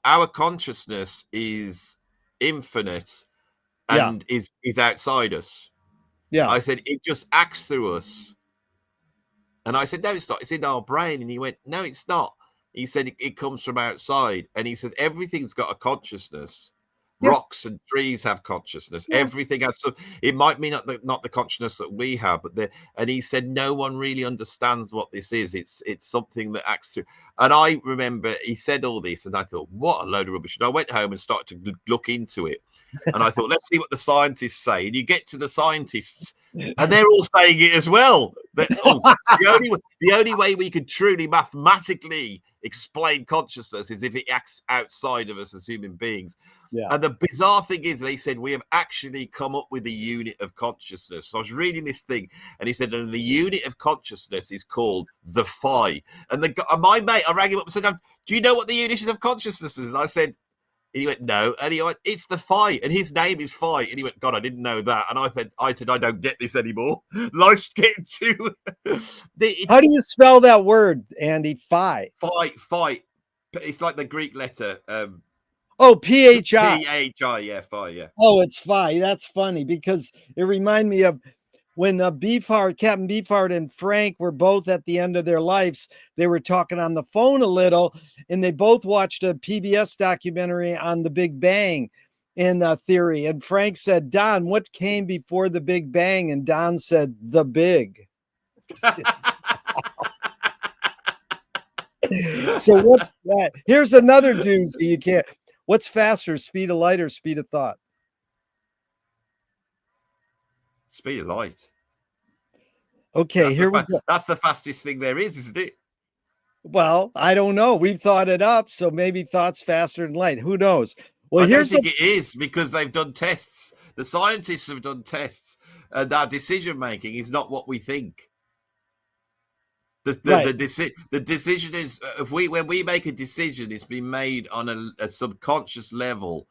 our consciousness is infinite and is outside us. Yeah. I said, it just acts through us. And I said, no, it's not. It's in our brain. And he went, no, it's not. He said, it comes from outside. And he said, everything's got a consciousness. Yeah. Rocks and trees have consciousness. Yeah. Everything has. So it might be not the consciousness that we have, but and he said, no one really understands what this is. It's something that acts through. And I remember he said all this, and I thought, what a load of rubbish. And I went home and started to look into it. And I thought, let's see what the scientists say. And you get to the scientists, and they're all saying it as well. That the only way we could truly mathematically explain consciousness is if it acts outside of us as human beings. Yeah. And the bizarre thing is, they said we have actually come up with a unit of consciousness. So I was reading this thing, and he said, and the unit of consciousness is called the phi. And my mate, I rang him up and said, do you know what the unit of consciousness is? And I said, and he went, no. And he went, it's the phi. And his name is Phi. And he went, God, I didn't know that. And I said, I don't get this anymore. Life's getting too. How do you spell that word, Andy? Phi. Phi. It's like the Greek letter. Phi. Phi, yeah, phi, yeah. Oh, it's phi. That's funny because it reminded me of when Captain Beefheart and Frank were both at the end of their lives. They were talking on the phone a little, and they both watched a PBS documentary on the Big Bang in theory. And Frank said, Don, what came before the Big Bang? And Don said, the big. So what's that? Here's another doozy. You can't. What's faster, speed of light or speed of thought? Speed of light. Okay, here we go. That's the fastest thing there is, isn't it? Well, I don't know. We've thought it up, so maybe thought's faster than light. Who knows? Well, I don't think it is, because they've done tests. The scientists have done tests, and our decision making is not what we think. The decision is, when we make a decision, it's been made on a subconscious level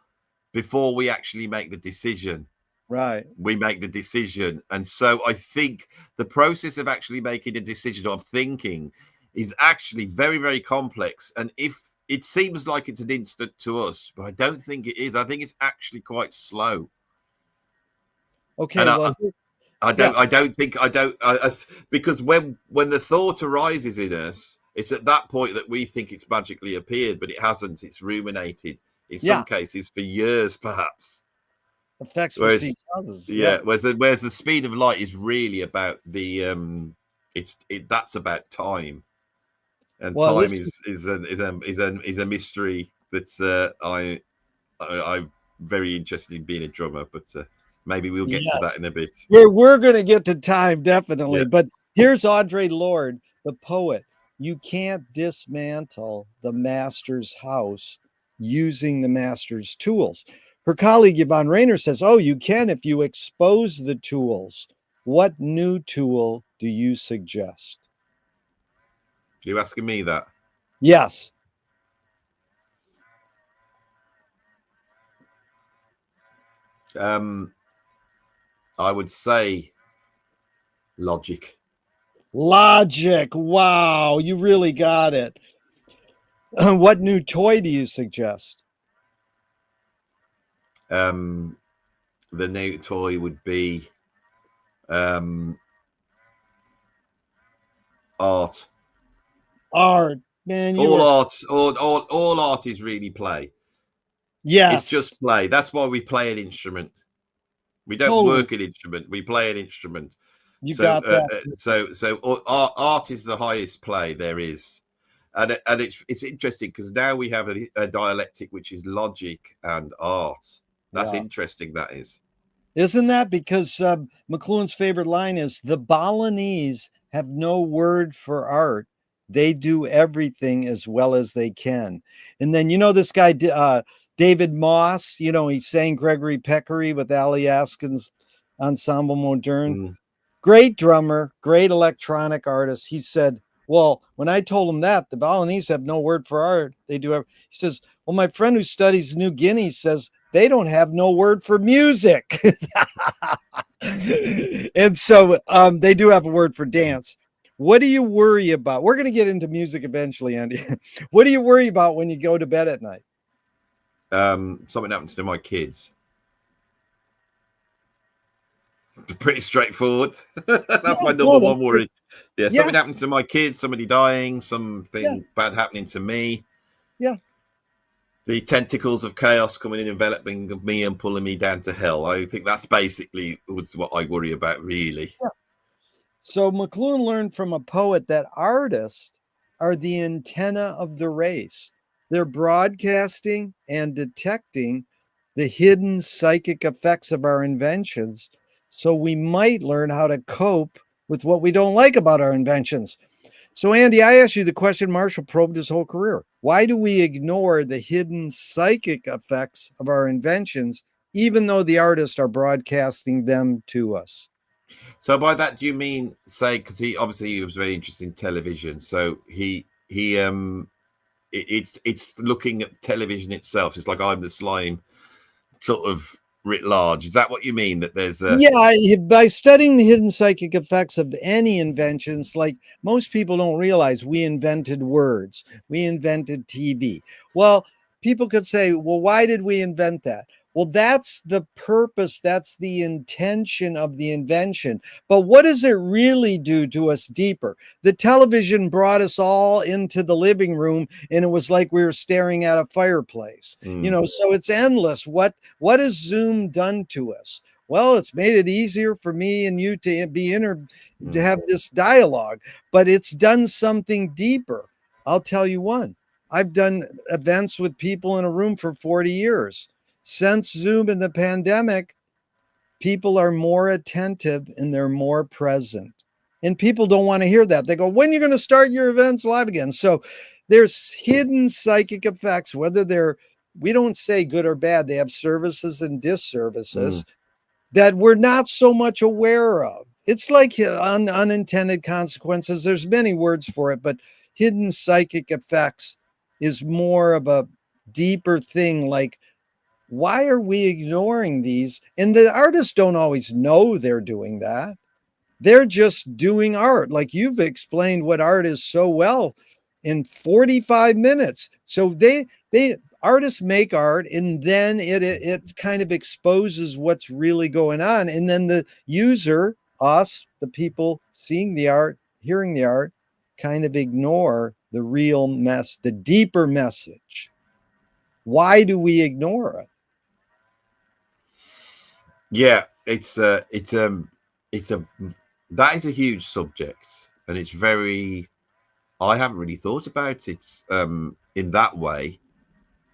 before we actually make the decision. Right. We make the decision. And so I think the process of actually making a decision, of thinking, is actually very, very complex. And if it seems like it's an instant to us, but I don't think it is. I think it's actually quite slow. Okay. And Well, because when the thought arises in us, it's at that point that we think it's magically appeared, but it hasn't. It's ruminated in some cases for years, perhaps. Effects precede causes. Yeah. Whereas the speed of light is really about that's about time, and time is a mystery that I'm very interested in being a drummer, but maybe we'll get to that in a bit. We're going to get to time, definitely. Yeah. But here's Audre Lorde, the poet. You can't dismantle the master's house using the master's tools. Her colleague Yvonne Rainer says, oh, you can if you expose the tools. What new tool do you suggest? Are you asking me that? Yes. I would say logic. Logic. Wow, you really got it. What new toy do you suggest? The new toy would be art. Art, man. All art is really play. Yes. It's just play. That's why we play an instrument. We don't work an instrument. We play an instrument. You got that. So art is the highest play there is. And it's interesting because now we have a dialectic which is logic and art. That's interesting, that is. Isn't that? Because McLuhan's favorite line is, the Balinese have no word for art. They do everything as well as they can. And then, this guy, David Moss, he sang Gregory Peccary with Ali Askin's Ensemble Moderne. Great drummer, great electronic artist. He said, well, when I told him that the Balinese have no word for art, they do. He says, well, my friend who studies New Guinea says they don't have no word for music. And so they do have a word for dance. What do you worry about? We're going to get into music eventually, Andy. What do you worry about when you go to bed at night? Something happens to my kids. Pretty straightforward. That's my number one worry. Something happens to my kids, somebody dying, something bad happening to me. Yeah. The tentacles of chaos coming in, enveloping me and pulling me down to hell. I think that's basically what I worry about, really. Yeah. So McLuhan learned from a poet that artists are the antenna of the race. They're broadcasting and detecting the hidden psychic effects of our inventions, so we might learn how to cope with what we don't like about our inventions. So, Andy, I asked you the question Marshall probed his whole career. Why do we ignore the hidden psychic effects of our inventions, even though the artists are broadcasting them to us? So by that, do you mean, say, because he was very interested in television, so it's looking at television itself. It's like I'm the slime, sort of writ large. Is that what you mean? That there's by studying the hidden psychic effects of any inventions, like most people don't realize we invented words, we invented TV. Well, people could say, well, why did we invent that? Well, that's the purpose, that's the intention of the invention. But what does it really do to us deeper? The television brought us all into the living room, and it was like we were staring at a fireplace. So it's endless. What has Zoom done to us? Well, it's made it easier for me and you to to have this dialogue, but it's done something deeper. I'll tell you one. I've done events with people in a room for 40 years. Since Zoom and the pandemic, people are more attentive and they're more present. And people don't want to hear that. They go, when are you going to start your events live again? So there's hidden psychic effects, whether we don't say good or bad. They have services and disservices. that we're not so much aware of. It's like unintended consequences. There's many words for it, but hidden psychic effects is more of a deeper thing. Like, why are we ignoring these? And the artists don't always know they're doing that. They're just doing art. Like you've explained what art is so well in 45 minutes. So they artists make art, and then it kind of exposes what's really going on. And then the user, us, the people seeing the art, hearing the art, kind of ignore the real the deeper message. Why do we ignore it? Yeah, that is a huge subject, and it's very. I haven't really thought about it in that way,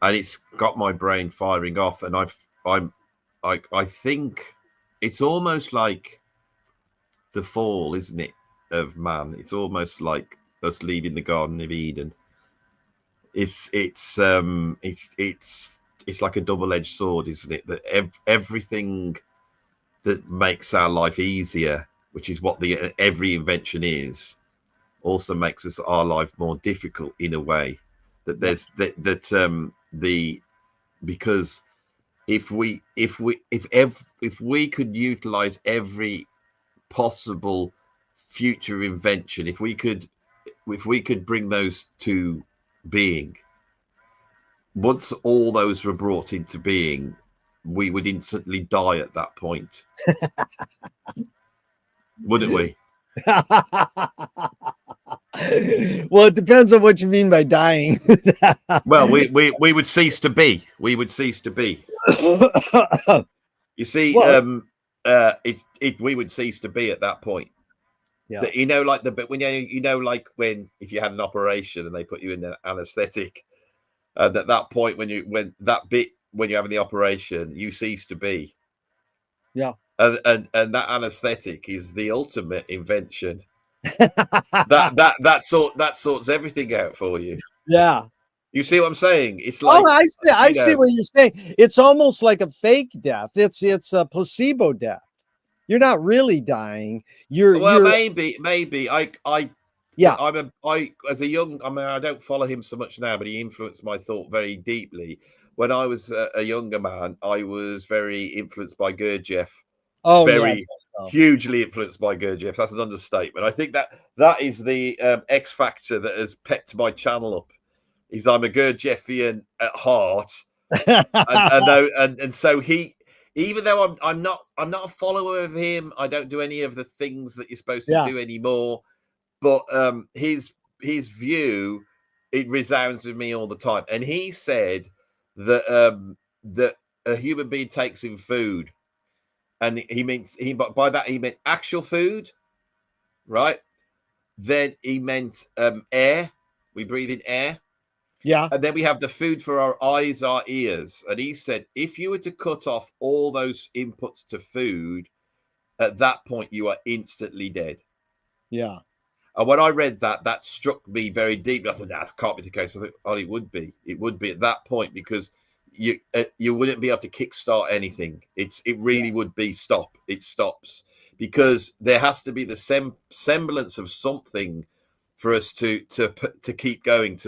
and it's got my brain firing off. And I think it's almost like the fall, isn't it, of man? It's almost like us leaving the Garden of Eden. It's like a double-edged sword, isn't it? That everything that makes our life easier, which is what every invention is, also makes our life more difficult in a way. That there's the because if we could utilize every possible future invention, if we could bring those to being, once all those were brought into being, we would instantly die at that point, wouldn't we? Well, it depends on what you mean by dying. Well, we would cease to be. We would cease to be. You see, well, we would cease to be at that point. yeah. So, like like when if you had an operation and they put you in an anesthetic, and at that point when you're having the operation, you cease to be. Yeah. And that anesthetic is the ultimate invention. that sorts everything out for you. Yeah. You see what I'm saying? It's like, I see what you're saying. It's almost like a fake death. It's a placebo death. You're not really dying. You're maybe yeah. as a young, I mean, I don't follow him so much now, but he influenced my thought very deeply. When I was a younger man, I was very influenced by Gurdjieff. Oh yeah. Very hugely influenced by Gurdjieff. That's an understatement. I think that is the X factor that has pepped my channel up. Is I'm a Gurdjieffian at heart, and so he, even though I'm not a follower of him, I don't do any of the things that you're supposed to Yeah. do anymore. But his view, it resounds with me all the time. And he said that that a human being takes in food, and by that he meant actual food, right? Then he meant air. We breathe in air. Yeah. And then we have the food for our eyes, our ears. And he said, if you were to cut off all those inputs to food, at that point, you are instantly dead. Yeah. And when I read that, that struck me very deeply. I thought, that can't be the case. I thought, oh, it would be. It would be at that point, because you wouldn't be able to kickstart anything. It really would be stop. It stops, because there has to be the semblance of something for us to keep going,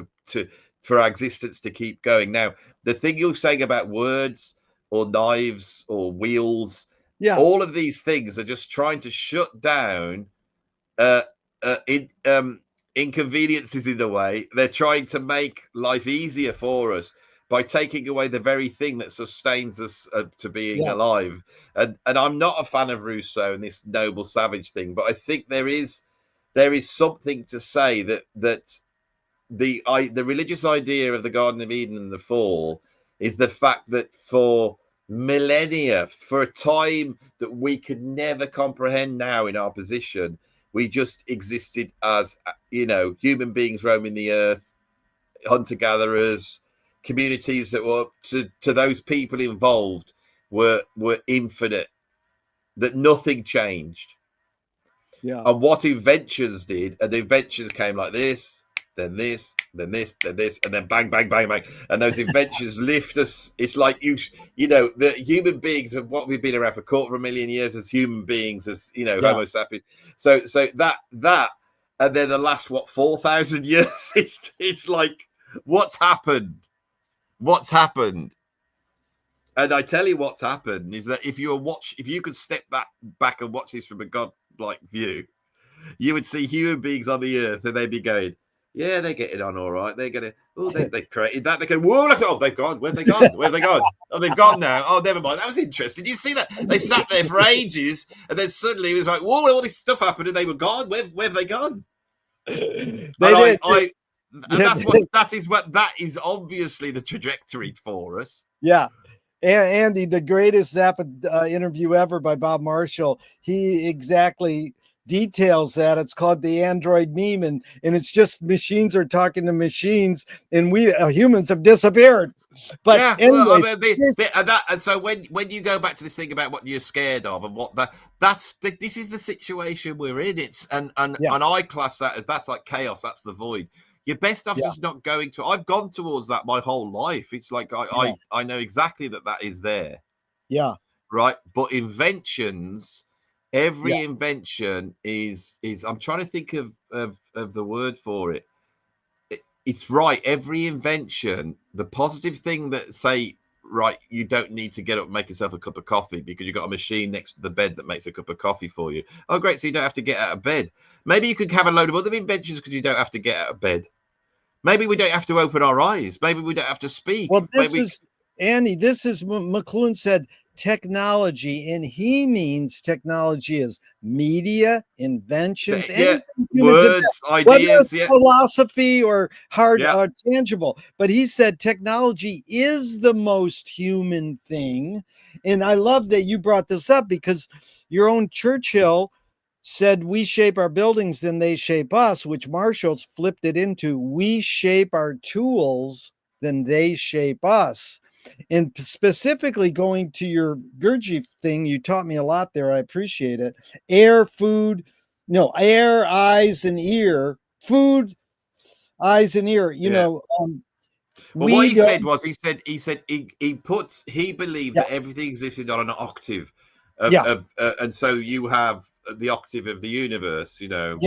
for our existence to keep going. Now, the thing you're saying about words or knives or wheels, all of these things are just trying to shut down inconveniences in a way. They're trying to make life easier for us by taking away the very thing that sustains us to being alive. And I'm not a fan of Rousseau and this noble savage thing, but I think there is something to say that the religious idea of the Garden of Eden and the fall is the fact that for millennia, for a time that we could never comprehend now in our position, we just existed as, human beings roaming the earth, hunter-gatherers, communities that were, to those people involved, were infinite, that nothing changed. Yeah. And what inventions did, and the inventions came like this, then this, then this, then this, and then bang, bang, bang, bang. And those inventions lift us. It's like you know, the human beings of what we've been around for 250,000 years as human beings, as you know, Homo sapiens. So that, and then the last 4,000 years, it's like, what's happened? What's happened? And I tell you, what's happened is that if you could step back and watch this from a godlike view, you would see human beings on the earth, and they'd be going, yeah, they're getting on all right. They're gonna, they've created that. They go, whoa, look, oh, they've gone. Where have they gone? Where have they gone? Oh, they've gone now. Oh, never mind. That was interesting. You see that? They sat there for ages, and then suddenly it was like, whoa, all this stuff happened, and they were gone. Where have they gone? They did. That is obviously the trajectory for us. Yeah. Andy, the greatest Zappa interview ever by Bob Marshall, he exactly details that. It's called the Android meme, and it's just machines are talking to machines, and we humans have disappeared. But yeah, anyways, well, I mean, and so when you go back to this thing about what you're scared of and this is the situation we're in. It's and I class that as, that's like chaos. That's the void. You're best off just not going to. I've gone towards that my whole life. It's like I know exactly that is there. Yeah. Right. But inventions, every invention is. I'm trying to think of the word for it. It's right. Every invention, the positive thing that say, right, you don't need to get up and make yourself a cup of coffee because you've got a machine next to the bed that makes a cup of coffee for you. Oh, great. So you don't have to get out of bed. Maybe you could have a load of other inventions because you don't have to get out of bed. Maybe we don't have to open our eyes. Maybe we don't have to speak. Well, Andy, this is McLuhan said technology, and he means technology is media, inventions, words, ideas, whether it's philosophy or hard or tangible. But he said technology is the most human thing. And I love that you brought this up, because your own Churchill said we shape our buildings, then they shape us, which Marshall's flipped it into we shape our tools, then they shape us. And specifically going to your Gurdjieff thing, you taught me a lot there. I appreciate it. Air, eyes, and ear. Food, eyes, and ear. You know, well, what he said was, he believed that everything existed on an octave. And so you have the octave of the universe, you know.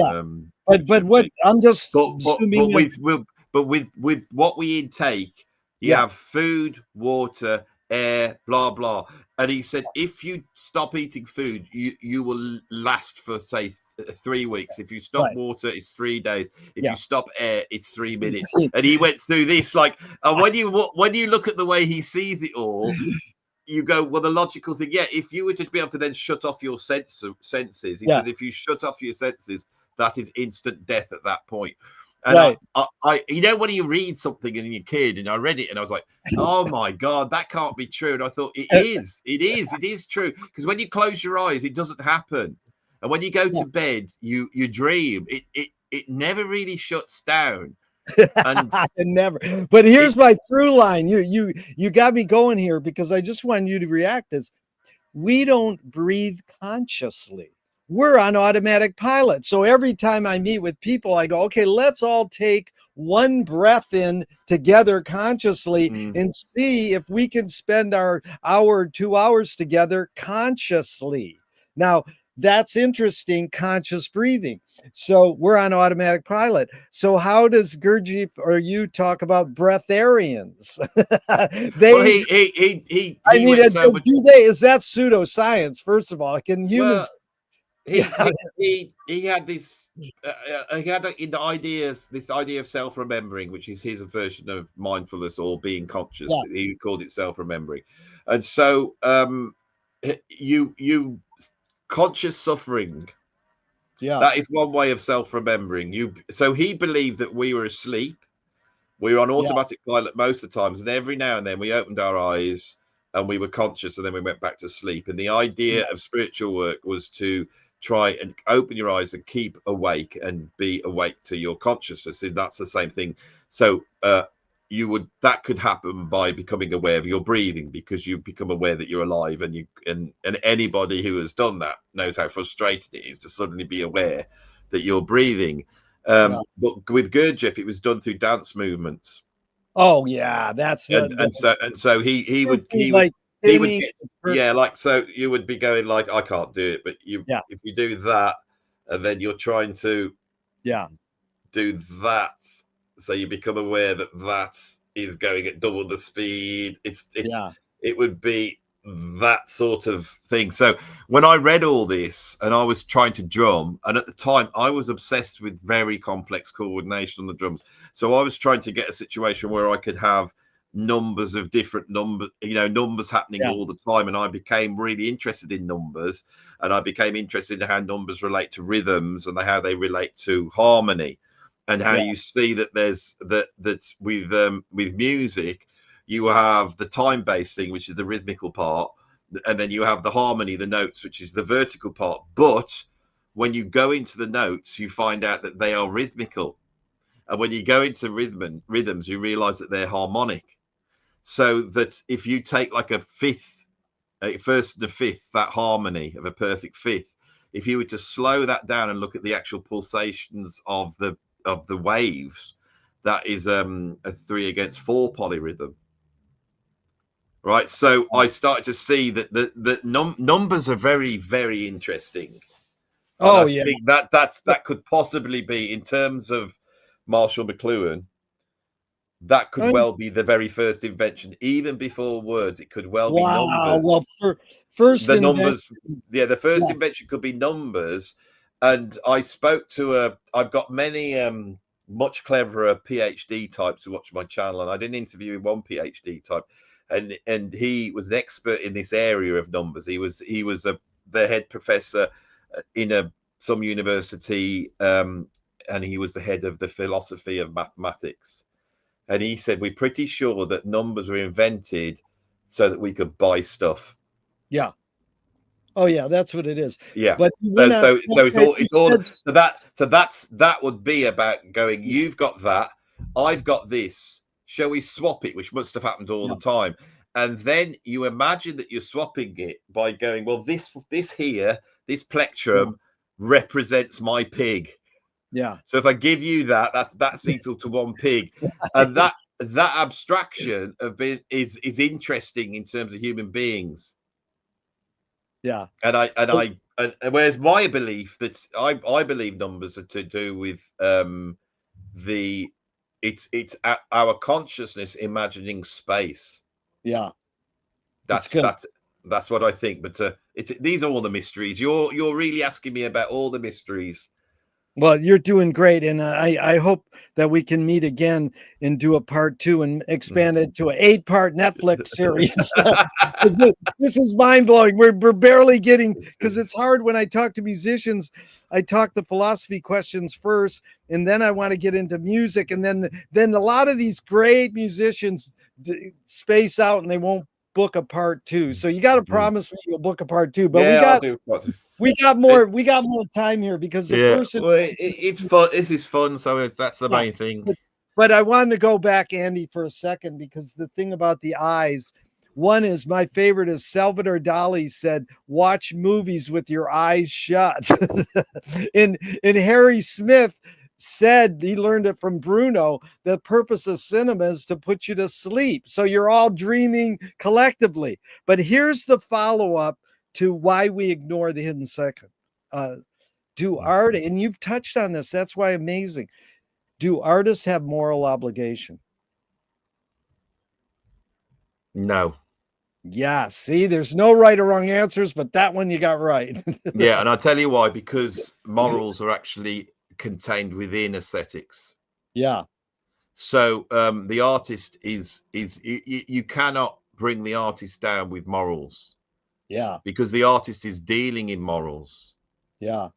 But what I'm just but with what we intake, you have food, water, air, blah blah. And he said, if you stop eating food, you will last for say 3 weeks. If you stop water, it's 3 days. If you stop air, it's 3 minutes. And he went through this like, and when you look at the way he sees it all, you go, well, the logical thing, if you were to be able to then shut off your senses, he said, if you shut off your senses, that is instant death at that point. And I you know, when you read something and you're a kid, and I read it and I was like, oh my God, that can't be true. And I thought it is true, because when you close your eyes, it doesn't happen. And when you go to bed, you dream. It never really shuts down. And never. But here's my through line. You got me going here, because I just want you to react this. We don't breathe consciously. We're on automatic pilot. So every time I meet with people, I go, okay, let's all take one breath in together consciously and see if we can spend our hour, 2 hours together consciously. Now, that's interesting, conscious breathing. So we're on automatic pilot. So how does Gurdjieff or you talk about breatharians? Is that pseudoscience? First of all, can humans? He had this this idea of self-remembering, which is his version of mindfulness or being conscious. He called it self-remembering. And so you conscious suffering, that is one way of self-remembering. So he believed that we were asleep, we were on automatic pilot most of the times, and every now and then we opened our eyes and we were conscious, and then we went back to sleep. And the idea of spiritual work was to try and open your eyes and keep awake and be awake to your consciousness. And that's the same thing. So that could happen by becoming aware of your breathing, because you become aware that you're alive, and anybody who has done that knows how frustrating it is to suddenly be aware that you're breathing. But with Gurdjieff, it was done through dance movements. Oh yeah, that's so he would like spinning. get, yeah, like, so you would be going like, I can't do it, but if you do that, and then you're trying to do that, so you become aware that that is going at double the speed. It would be that sort of thing. So when I read all this and I was trying to drum, and at the time I was obsessed with very complex coordination on the drums, so I was trying to get a situation where I could have numbers of different numbers, numbers happening all the time, and I became really interested in numbers, and I became interested in how numbers relate to rhythms and how they relate to harmony, and how you see that there's that's with music, you have the time-based thing, which is the rhythmical part, and then you have the harmony, the notes, which is the vertical part. But when you go into the notes, you find out that they are rhythmical, and when you go into rhythms, you realize that they're harmonic. So that if you take like a fifth, a first and a fifth, that harmony of a perfect fifth, if you were to slow that down and look at the actual pulsations of the waves, that is a 3/4 polyrhythm. Right, so I started to see that the numbers are very, very interesting. And I think that could possibly be, in terms of Marshall McLuhan, that could well be the very first invention, even before words. It could well be numbers. Well, first the numbers, the first invention could be numbers. And I spoke to I've got many much cleverer PhD types who watch my channel, and I did an interview with one PhD type, and he was an expert in this area of numbers. He was the head professor in some university, and he was the head of the philosophy of mathematics. And he said, we're pretty sure that numbers were invented so that we could buy stuff. Yeah. Oh yeah, that's what it is. Yeah. But so that would be about going, you've got that, I've got this. Shall we swap it? Which must have happened all the time. And then you imagine that you're swapping it by going, well, this here, this plectrum represents my pig. Yeah. So if I give you that, that's equal to one pig, and that abstraction is interesting in terms of human beings. Yeah. And whereas my belief that I believe numbers are to do with it's our consciousness imagining space. Yeah. That's what I think. But these are all the mysteries. You're really asking me about all the mysteries. Well, you're doing great, and I hope that we can meet again and do a part 2 and expand it to an 8-part Netflix series. This is mind blowing. We're barely getting, because it's hard when I talk to musicians. I talk the philosophy questions first, and then I want to get into music, and then a lot of these great musicians space out and they won't book a part 2. So you got to promise me you'll book a part 2. But we got more time here, because the first it's fun. This is fun, so that's the main thing. But I wanted to go back, Andy, for a second, because the thing about the eyes, one is, my favorite is Salvador Dali said, watch movies with your eyes shut. and Harry Smith said, he learned it from Bruno, the purpose of cinema is to put you to sleep, so you're all dreaming collectively. But here's the follow-up to why we ignore the hidden second. Do art, and you've touched on this, that's why amazing. Do artists have moral obligation? No. Yeah, see, there's no right or wrong answers, but that one you got right. Yeah, and I'll tell you why, because morals are actually contained within aesthetics. Yeah. So the artist is you cannot bring the artist down with morals. Yeah. Because the artist is dealing in morals. Yeah.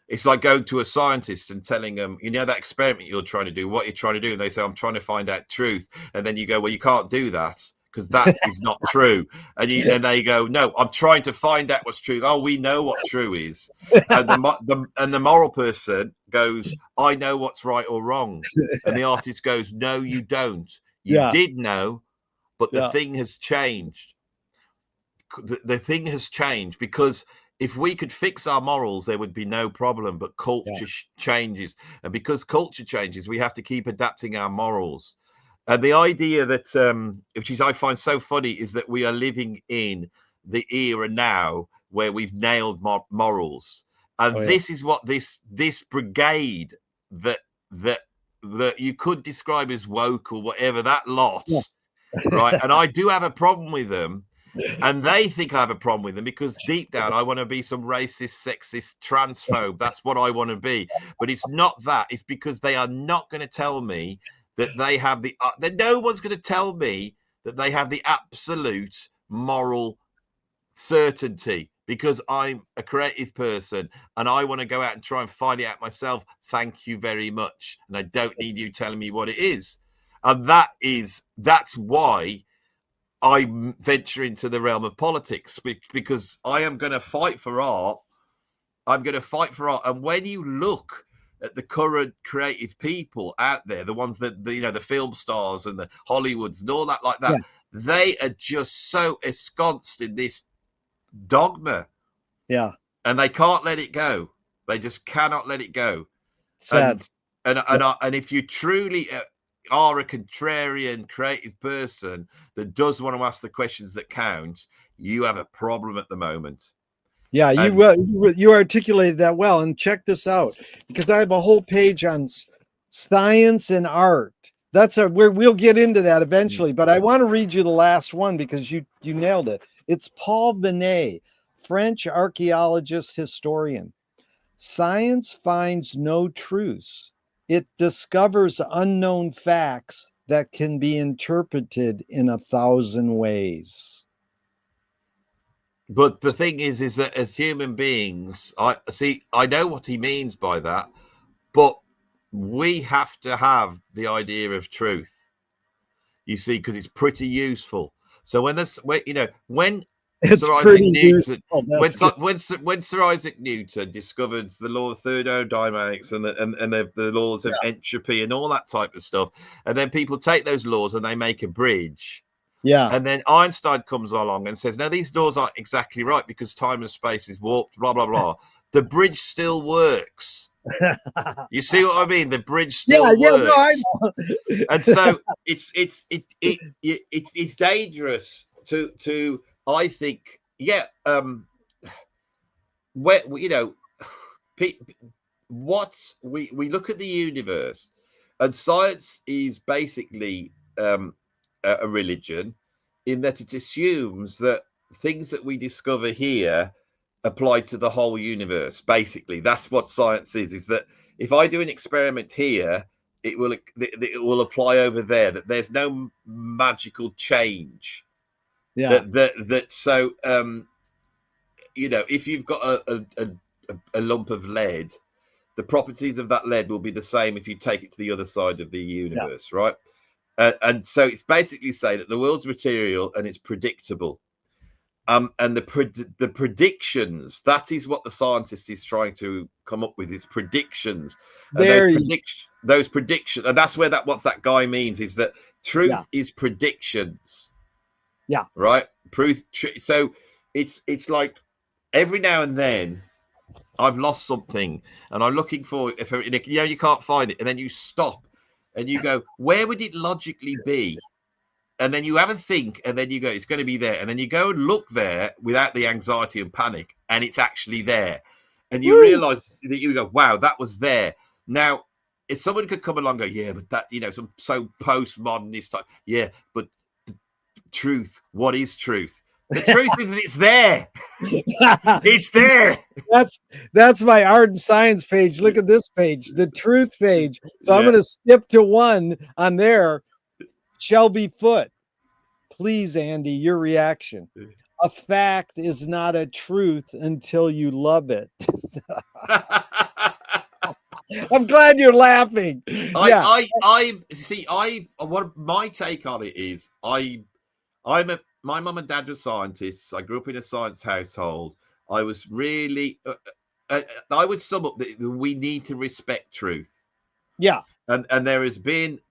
It's like going to a scientist and telling them, that experiment you're trying to do, what you're trying to do, and they say, I'm trying to find out truth, and then you go, well, you can't do that because that is not true, and they go, no, I'm trying to find out what's true. Oh, we know what true is. And the moral person goes, I know what's right or wrong, and the artist goes, no, you don't. You did know, but the thing has changed. The thing has changed, because if we could fix our morals, there would be no problem. But culture changes, and because culture changes, we have to keep adapting our morals. And the idea that, which is I find so funny, is that we are living in the era now where we've nailed morals, and this is what this brigade that you could describe as woke or whatever, that lot, right? And I do have a problem with them. And they think I have a problem with them because deep down I want to be some racist, sexist, transphobe. That's what I want to be. But it's not that. It's because they are not going to tell me that they have that no one's going to tell me that they have the absolute moral certainty, because I'm a creative person and I want to go out and try and find it out myself. Thank you very much. And I don't need you telling me what it is. And that's why I venture into the realm of politics, because I am going to fight for art. I'm going to fight for art. And when you look at the current creative people out there, the ones that, the film stars and the Hollywoods and all that like that, they are just so ensconced in this dogma. Yeah. And they can't let it go. They just cannot let it go. Sad. And if you truly are a contrarian creative person that does want to ask the questions that count, you have a problem at the moment. Yeah, you articulated that well. And check this out, because I have a whole page on science and art. We'll get into that eventually, but I want to read you the last one because you nailed it. It's Paul Vinet, French archaeologist, historian. Science finds no truths. It discovers unknown facts that can be interpreted in 1,000 ways. But the thing is that as human beings, I know what he means by that, but we have to have the idea of truth, you see, because it's pretty useful. So when It's Sir Isaac Newton, when Sir Isaac Newton discovered the law of thermodynamics and the laws of entropy and all that type of stuff, and then people take those laws and they make a bridge. Yeah. And then Einstein comes along and says, no, these laws aren't exactly right because time and space is warped, blah, blah, blah. The bridge still works. You see what I mean? The bridge still works. No, I know. And so it's dangerous to I think, where what we look at the universe, and science is basically a religion, in that it assumes that things that we discover here apply to the whole universe. Basically, that's what science is that if I do an experiment here, it will apply over there, that there's no magical change. So if you've got a lump of lead, the properties of that lead will be the same if you take it to the other side of the universe, right? And so it's basically say that the world's material and it's predictable. And the predictions, that is what the scientist is trying to come up with, is predictions. And those predictions, and that's where what that guy means, is that truth is predictions. Yeah. Right. So it's like every now and then I've lost something and I'm looking for it. You can't find it, and then you stop and you go, where would it logically be? And then you have a think, and then you go, it's going to be there. And then you go and look there without the anxiety and panic, and it's actually there. And you realize that you go, wow, that was there. Now, if someone could come along and go, yeah, but that, some so postmodernist type, but truth, what is truth? The truth is that it's there. It's there. That's my art and science page. Look at this page, the truth page. So I'm going to skip to one on there. Shelby Foote, please, Andy, your reaction. A fact is not a truth until you love it. I'm glad you're laughing. What my take on it is, my mum and dad were scientists. I grew up in a science household. I was really, I would sum up that we need to respect truth. Yeah. And there has been,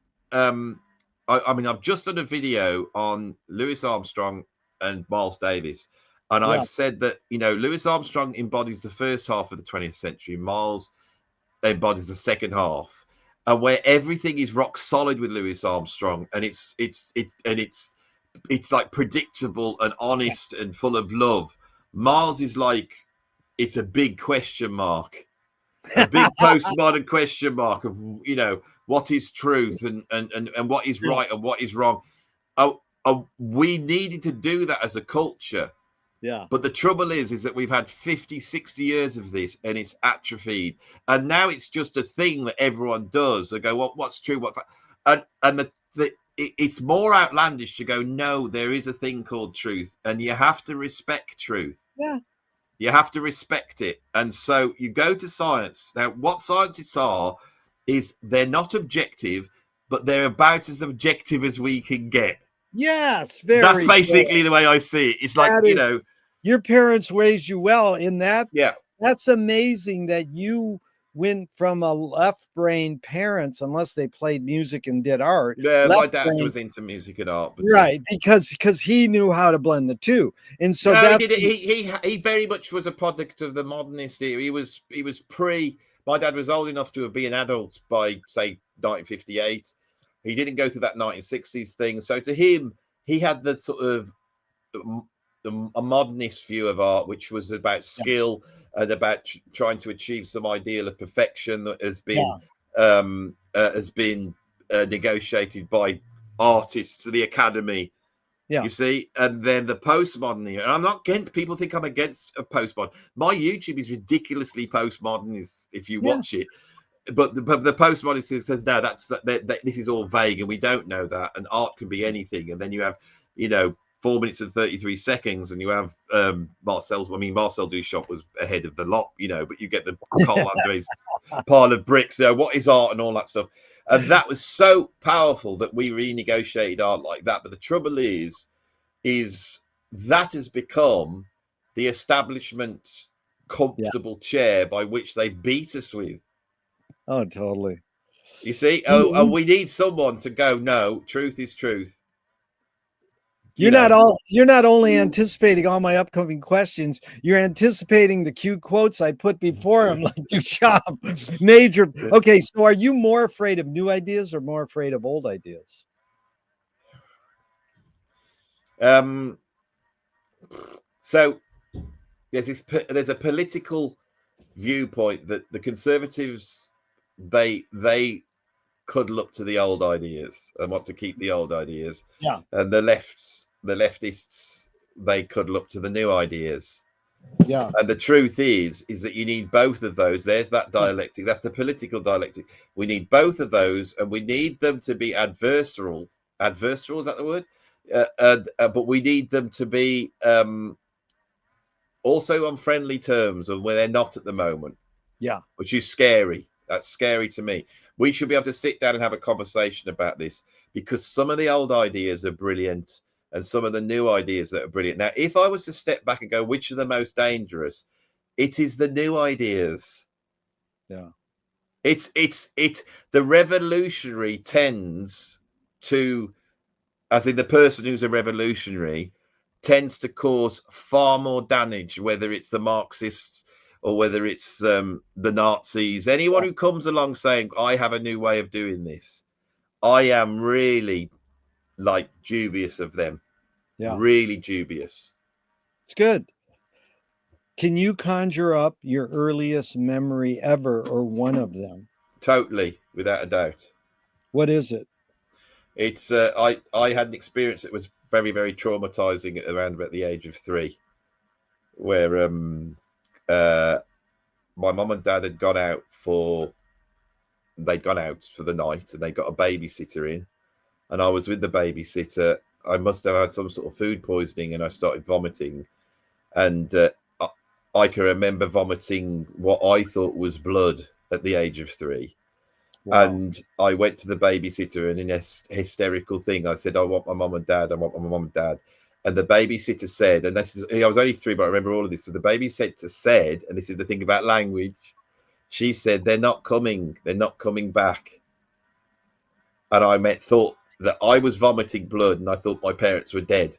I've just done a video on Louis Armstrong and Miles Davis, And Yeah. I've said that, you know, Louis Armstrong embodies the first half of the 20th century. Miles embodies the second half, and where everything is rock solid with Louis Armstrong, and it's like predictable and honest and full of love. Miles is like, it's a big question mark, a big postmodern question mark of, you know, what is truth and what is right and what is wrong. We needed to do that as a culture. Yeah. But the trouble is that we've had 50, 60 years of this, and it's atrophied. And now it's just a thing that everyone does. They go, well, what's true? And it's more outlandish to go, no, there is a thing called truth, and you have to respect truth. Yeah. You have to respect it. And so you go to science. Now, what scientists are is they're not objective, but they're about as objective as we can get. Yes, That's very basically good. the way I see it. It's like, That you is, know, your parents raised you well in that. yeah. That's amazing that you went from a left-brain parents, unless they played music and did art. Yeah, my Left dad brain, was into music and art, but right? Because he knew how to blend the two, and so no, he that's did it. He very much was a product of the modernist era. He was pre. My dad was old enough to have been an adult by say 1958. He didn't go through that 1960s thing. So to him, he had the sort of a modernist view of art, which was about skill and about trying to achieve some ideal of perfection that has been negotiated by artists to the academy. yeah, You see, and then the postmodern era. And I'm not against, people think I'm against a postmodern. My YouTube is ridiculously postmodern if you watch it. But the postmodernist says, no, this is all vague and we don't know that. And art can be anything. And then you have, you know, 4 minutes and 33 seconds, and you have Marcel Duchamp was ahead of the lot, you know, but you get the Carl Andres pile of bricks, you know, what is art and all that stuff. And that was so powerful that we renegotiated art like that. But the trouble is that has become the establishment comfortable chair by which they beat us with. Oh, totally. You see, we need someone to go, no, truth is truth. You're not only anticipating all my upcoming questions, you're anticipating the cute quotes I put before him, like Duchamp. Major. Okay, so are you more afraid of new ideas or more afraid of old ideas? So there's a political viewpoint that the Conservatives they cuddle up to the old ideas and want to keep the old ideas. Yeah. And the leftists, they cuddle up to the new ideas. Yeah. And the truth is that you need both of those. There's that dialectic. That's the political dialectic. We need both of those, and we need them to be adversarial. Adversarial, is that the word? But we need them to be also on friendly terms, and where they're not at the moment. Yeah. Which is scary. That's scary to me. We should be able to sit down and have a conversation about this, because some of the old ideas are brilliant and some of the new ideas that are brilliant. Now, if I was to step back and go, which are the most dangerous? It is the new ideas. Yeah. It's the revolutionary tends to, I think the person who's a revolutionary tends to cause far more damage, whether it's the Marxists or whether it's the Nazis. Anyone who comes along saying, I have a new way of doing this, I am really like dubious of them. Yeah. Really dubious. It's good. Can you conjure up your earliest memory ever, or one of them? Totally, without a doubt. What is it? It's I had an experience that was very, very traumatizing at around about the age of 3, where my mum and dad had gone out for the night, and they got a babysitter in, and I was with the babysitter. I must have had some sort of food poisoning, and I started vomiting, and I can remember vomiting what I thought was blood at the age of 3. Wow. And I went to the babysitter, and in a hysterical thing, I said, I want my mum and dad. I want my mum and dad. And the babysitter said, and this is, I was only 3, but I remember all of this. So the babysitter said, and this is the thing about language, she said, they're not coming back. And I thought that I was vomiting blood, and I thought my parents were dead.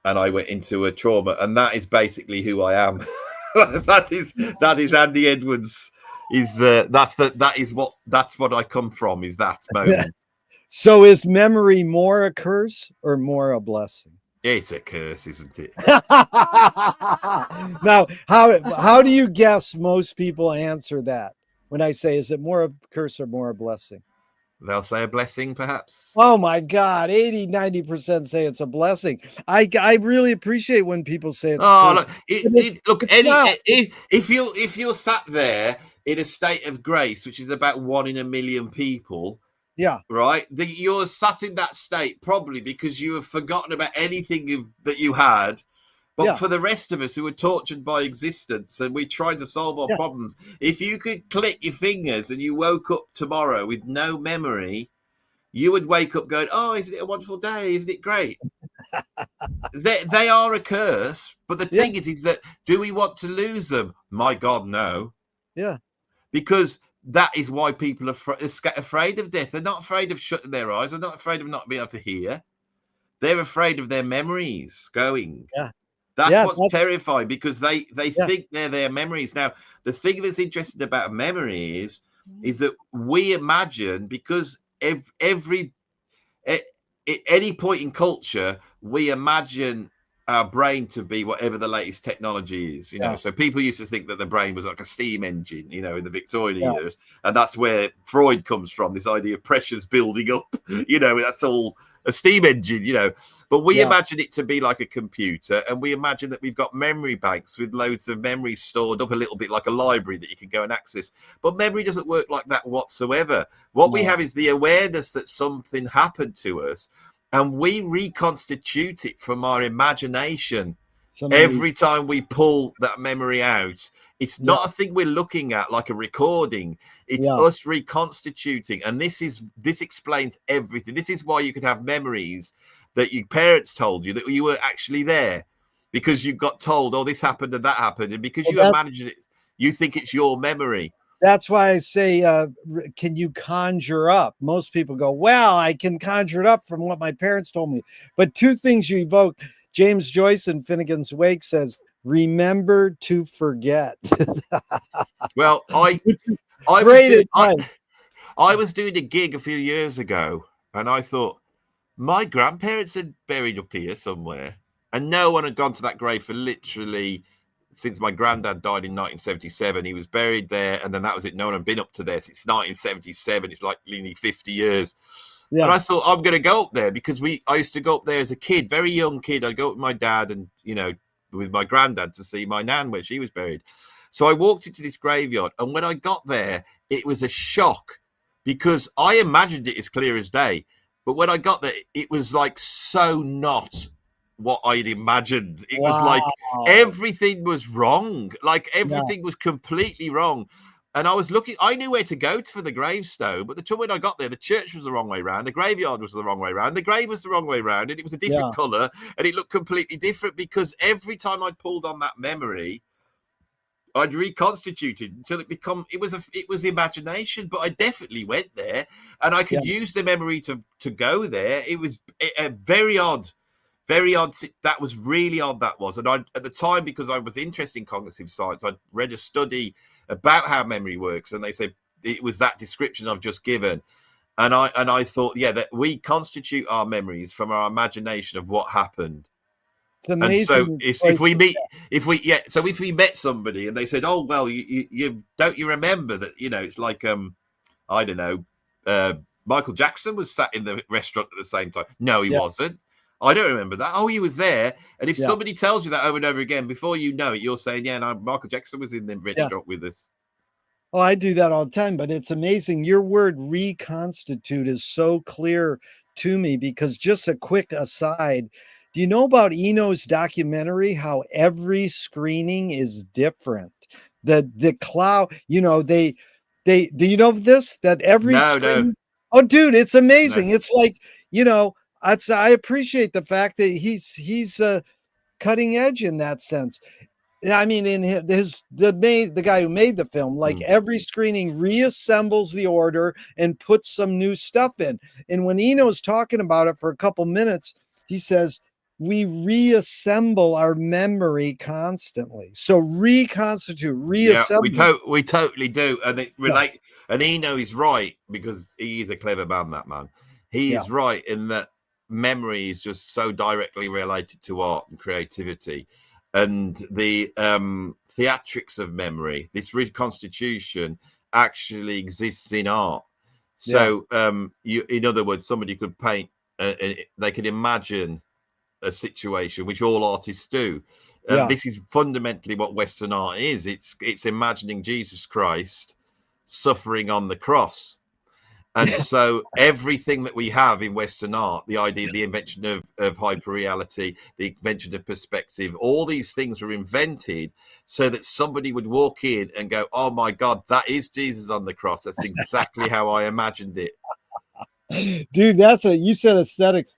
and I went into a trauma, and that is basically who I am. that is Andy Edwards. That's what I come from, is that moment. So is memory more a curse or more a blessing? It's a curse, isn't it? Now, how do you guess most people answer that when I say, is it more a curse or more a blessing? They'll say a blessing, perhaps. Oh my God, 80-90% say it's a blessing. I really appreciate when people say it's a curse. Look, It's not. if you're sat there in a state of grace, which is about 1 in a million people, Yeah. right? You're sat in that state probably because you have forgotten about anything that you had. But Yeah. for the rest of us who are tortured by existence and we try to solve our Yeah. problems, if you could click your fingers and you woke up tomorrow with no memory, you would wake up going, "Oh, isn't it a wonderful day? Isn't it great?" They are a curse, but the Yeah. thing is that do we want to lose them? My God, no. Yeah. Because that is why people are afraid of death. They're not afraid of shutting their eyes. They're not afraid of not being able to hear. They're afraid of their memories going. Yeah. That's Yeah. what's terrifying, because they Yeah. think they're their memories. Now, the thing that's interesting about memory is that we imagine, because every at any point in culture, we imagine our brain to be whatever the latest technology is, Yeah. So people used to think that the brain was like a steam engine, in the Victorian Yeah. years, and that's where Freud comes from. This idea of pressures building up, that's all a steam engine. But we Yeah. imagine it to be like a computer, and we imagine that we've got memory banks with loads of memory stored up, a little bit like a library that you can go and access. But memory doesn't work like that whatsoever. What we No. have is the awareness that something happened to us, and we reconstitute it from our imagination. It's amazing. Every time we pull that memory out, it's Yeah. not a thing we're looking at like a recording. It's Yeah. us reconstituting. And this explains everything. This is why you can have memories that your parents told you that you were actually there, because you got told, oh, this happened and that happened. And because Well, you imagine it, you think it's your memory. that's why I say, can you conjure up? Most people go, well, I can conjure it up from what my parents told me. But two things you evoke. James Joyce in Finnegan's Wake says, remember to forget. Well, I Great advice. was doing a gig a few years ago, and I thought, my grandparents had buried up here somewhere, and no one had gone to that grave for literally since my granddad died in 1977. He was buried there, and then that was it. No one had been up to there since 1977. It's like nearly 50 years. Yeah. And I thought, I'm going to go up there, because I used to go up there as a kid, very young kid. I'd go up with my dad and, with my granddad to see my nan where she was buried. So I walked into this graveyard, and when I got there, it was a shock, because I imagined it as clear as day. But when I got there, it was like so not what I'd imagined. It was like everything was wrong. Like everything was completely wrong. And I was looking, I knew where to go for the gravestone, but the time when I got there, the church was the wrong way around, the graveyard was the wrong way around, the grave was the wrong way around, and it was a different colour, and it looked completely different, because every time I pulled on that memory, I'd reconstituted until it was imagination. But I definitely went there, and I could use the memory to go there. It was very odd. Very odd. That was really odd. That was. And at the time, because I was interested in cognitive science, I'd read a study about how memory works, and they said it was that description I've just given. And I thought, that we constitute our memories from our imagination of what happened. It's amazing. And so if we met somebody and they said, oh, well, you don't you remember that, it's like, I don't know, Michael Jackson was sat in the restaurant at the same time. No, he wasn't. I don't remember that. Oh, he was there. And if somebody tells you that over and over again, before you know it, you're saying, no, Michael Jackson was in the restaurant with us. Oh, I do that all the time, but it's amazing. Your word reconstitute is so clear to me, because just a quick aside, do you know about Eno's documentary, how every screening is different? The cloud, they do you know this? That every screen. Oh, dude, it's amazing. It's like, I appreciate the fact that he's cutting edge in that sense. I mean, in the guy who made the film, like every screening reassembles the order and puts some new stuff in. And when Eno's talking about it for a couple minutes, he says, we reassemble our memory constantly. So reconstitute, Yeah, reassemble. we totally do, and it Yeah, relate. And Eno is right because he is a clever man. That man, he yeah, is right in that memory is just so directly related to art and creativity, and the theatrics of memory. This reconstitution actually exists in art. yeah, So, in other words, somebody could paint, they could imagine a situation, which all artists do. And yeah. this is fundamentally what Western art is. It's imagining Jesus Christ suffering on the cross. And so everything that we have in Western art, the idea, the invention of hyperreality, the invention of perspective, all these things were invented so that somebody would walk in and go, oh my God, that is Jesus on the cross. That's exactly how I imagined it. Dude, you said aesthetics.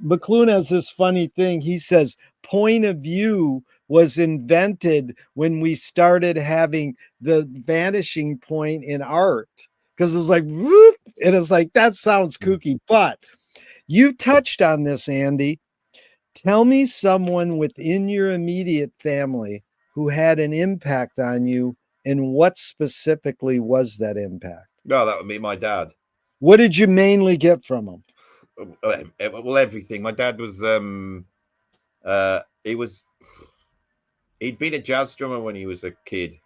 McLuhan has this funny thing. He says point of view was invented when we started having the vanishing point in art, because it was like whoop, and it's like that sounds kooky. But you touched on this, Andy. Tell me someone within your immediate family who had an impact on you, and what specifically was that impact? No, that would be my dad. What did you mainly get from him? Well, everything. My dad was he was he'd been a jazz drummer when he was a kid.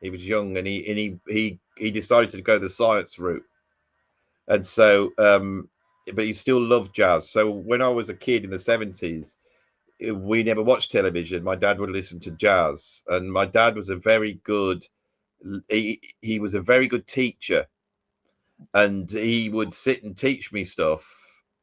He was young, and he decided to go the science route, and so but he still loved jazz. So when I was a kid in the 70s, we never watched television. My dad would listen to jazz, and my dad was a very good he was a very good teacher, and he would sit and teach me stuff.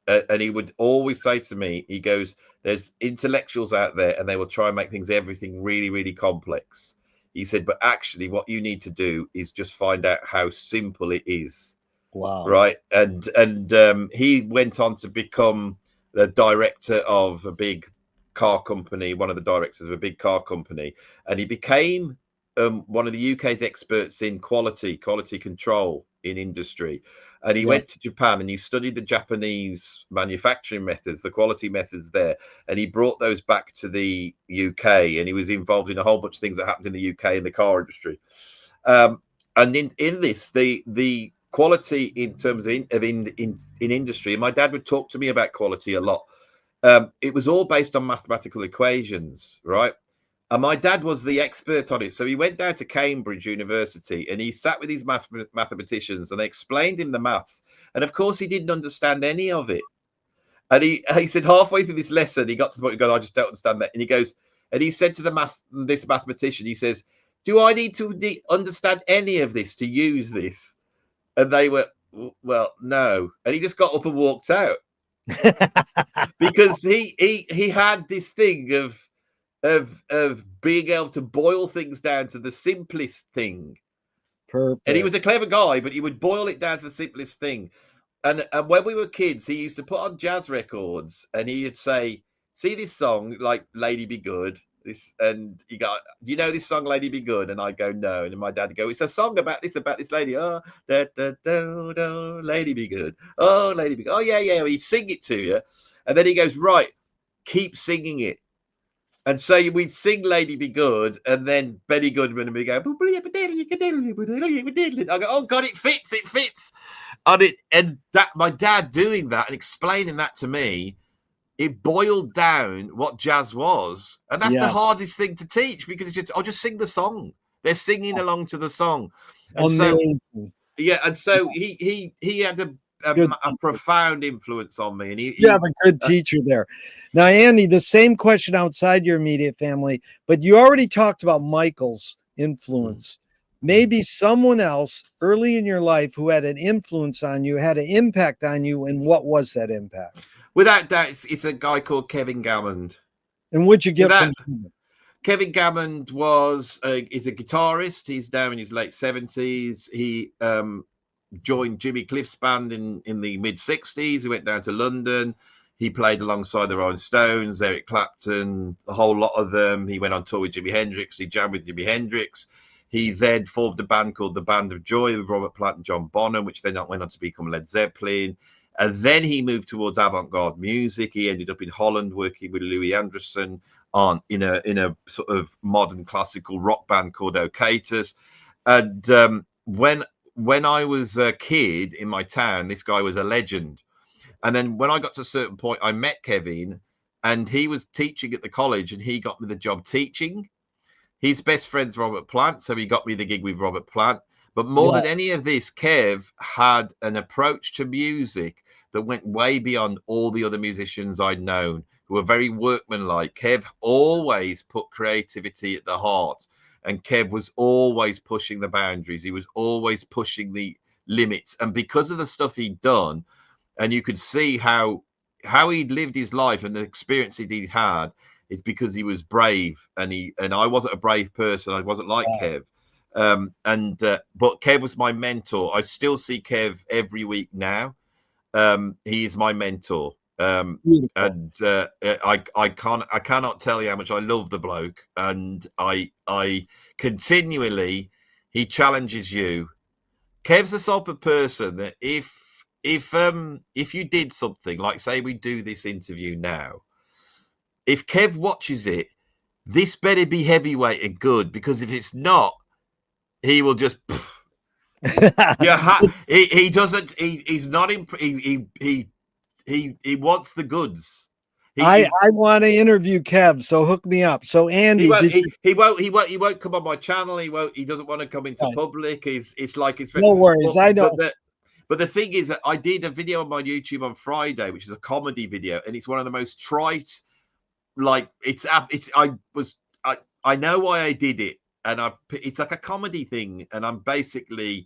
And he would always say to me, he goes, there's intellectuals out there and they will try and make everything really, really complex. He said, but actually what you need to do is just find out how simple it is. Wow. Right. And he went on to become the director of a big car company, one of the directors of a big car company. And he became one of the UK's experts in quality control in industry. And he Yeah. went to Japan and he studied the Japanese manufacturing methods, the quality methods there. And he brought those back to the UK, and he was involved in a whole bunch of things that happened in the UK in the car industry. And in this, the quality in terms of in industry, and my dad would talk to me about quality a lot. It was all based on mathematical equations, right? And my dad was the expert on it. So he went down to Cambridge University and he sat with these mathematicians and they explained him the maths. And of course, he didn't understand any of it. And he said halfway through this lesson, he got to the point of going, I just don't understand that. And he goes, and he said to this mathematician, he says, do I need to understand any of this to use this? And they were, well, no. And he just got up and walked out because he had this thing of being able to boil things down to the simplest thing. And he Perfect. was a clever guy, but he would boil it down to the simplest thing. And when we were kids, he used to put on jazz records, and he'd say, "See this song, like Lady Be Good." And he go, "Do you know this song, Lady Be Good?" And I go, "No." And then my dad would go, "It's a song about this lady. Oh, da da da da, Lady Be Good. Oh, Lady Be Good. Oh, yeah, yeah." He'd sing it to you, and then he goes, "Right, keep singing it." And so we'd sing Lady Be Good, and then Benny Goodman and we go, I go, oh God, it fits. And that my dad doing that and explaining that to me, it boiled down what jazz was. And that's the Yeah. hardest thing to teach because it's just, I'll just sing the song. They're singing along to the song. And so Amazing. yeah, and so he had Good a teacher. profound influence on me. And You have a good uh, teacher there. Now, Andy, the same question outside your immediate family, but you already talked about Michael's influence. Maybe someone else early in your life who had an influence on you, had an impact on you, and what was that impact? without doubt, it's a guy called Kevin Gammond. And what'd you get Without from him? Kevin Gammond is a guitarist. He's now in his late 70s. He joined Jimmy Cliff's band in the mid 60s. He went down to London. He played alongside the Rolling Stones, Eric Clapton, a whole lot of them. He went on tour with Jimi Hendrix. He jammed with Jimi Hendrix. He then formed a band called the Band of Joy with Robert Plant and John Bonham, which then went on to become Led Zeppelin. And then he moved towards avant-garde music. He ended up in Holland working with Louis Andriessen on in a sort of modern classical rock band called Okatus. And when I was a kid in my town, this guy was a legend. And then when I got to a certain point, I met Kevin, and he was teaching at the college, and he got me the job teaching. His best friend's Robert Plant, so he got me the gig with Robert Plant. But more Yeah. than any of this, Kev had an approach to music that went way beyond all the other musicians I'd known, who were very workmanlike. Kev always put creativity at the heart, and Kev was always pushing the boundaries. He was always pushing the limits. And because of the stuff he'd done, and you could see how he'd lived his life and the experiences he'd had, it's because he was brave, and I wasn't a brave person. I wasn't like Kev. But Kev was my mentor. I still see Kev every week now. He is my mentor. Beautiful. And I cannot tell you how much I love the bloke, and I continually, he challenges you. Kev's the sort of person that if you did something like, say we do this interview now, if Kev watches it, this better be heavyweight and good, because if it's not, he will just. Yeah, he doesn't. He's not. He wants the goods. I want to interview Kev, so hook me up. So Andy, he won't come on my channel. He doesn't want to come into public. It's like his friend. No worries, I know. But the thing is that I did a video on my YouTube on Friday, which is a comedy video, and it's one of the most trite. Like I know why I did it, and it's like a comedy thing, and I'm basically,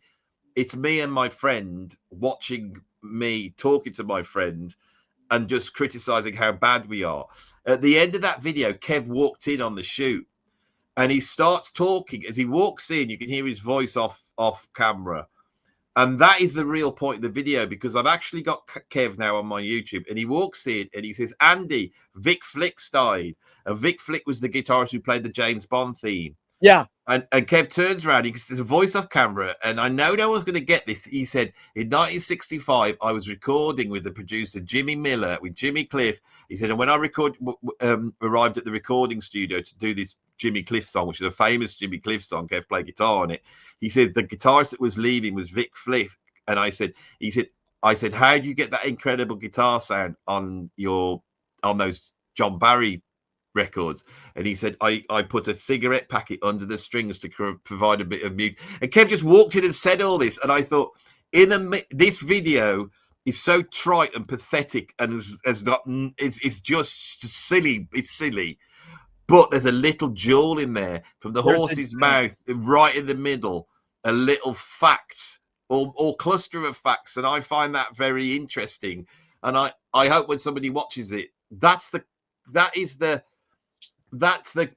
it's me and my friend watching me talking to my friend and just criticizing how bad we are. At the end of that video, Kev walked in on the shoot, and he starts talking. As he walks in, you can hear his voice off camera. And that is the real point of the video, because I've actually got Kev now on my YouTube, and he walks in and he says, Andy, Vic Flick's died. And Vic Flick was the guitarist who played the James Bond theme. Yeah. And Kev turns around, there's a voice off camera, and I know no one's going to get this. He said, in 1965, I was recording with the producer Jimmy Miller, with Jimmy Cliff. He said, and when I arrived at the recording studio to do this Jimmy Cliff song, which is a famous Jimmy Cliff song, Kev played guitar on it. He said, the guitarist that was leaving was Vic Flick. And I said, how do you get that incredible guitar sound on those John Barry records? And he said, I put a cigarette packet under the strings to provide a bit of mute. And Kev just walked in and said all this, and I thought, this video is so trite and pathetic, and it's just silly. It's silly, but there's a little jewel in there from the horse's mouth, right in the middle, a little fact or cluster of facts, and I find that very interesting. And I hope when somebody watches it, that's the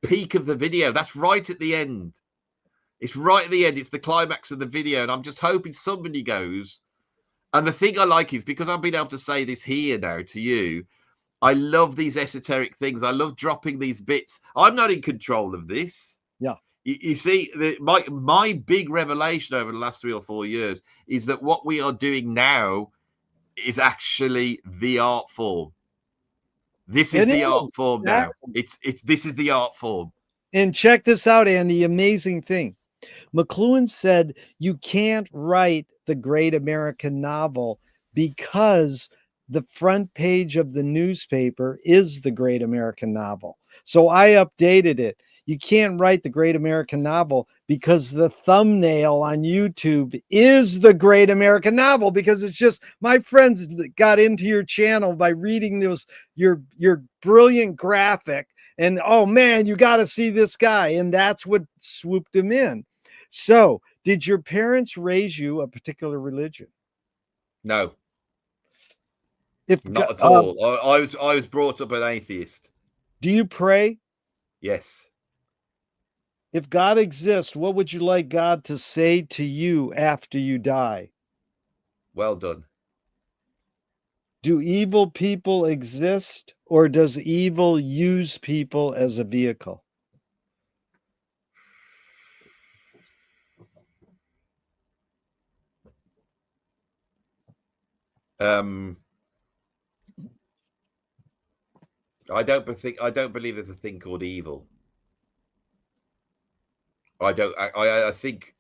peak of the video. That's right at the end. It's right at the end. It's the climax of the video. And I'm just hoping somebody goes. And the thing I like is, because I've been able to say this here now to you, I love these esoteric things. I love dropping these bits. I'm not in control of this. Yeah. You see, my big revelation over the last 3 or 4 years is that what we are doing now is actually the art form. This is the art form now. This is the art form. And check this out, Andy, amazing thing. McLuhan said you can't write the great American novel because the front page of the newspaper is the great American novel. So I updated it. You can't write the great American novel because the thumbnail on YouTube is the great American novel, because it's just, my friends got into your channel by reading your brilliant graphic, and oh man, you got to see this guy. And that's what swooped him in. So, did your parents raise you a particular religion? No. Not at all. I was brought up an atheist. Do you pray? Yes. If God exists, what would you like God to say to you after you die? Well done. Do evil people exist, or does evil use people as a vehicle? I don't believe there's a thing called evil. I think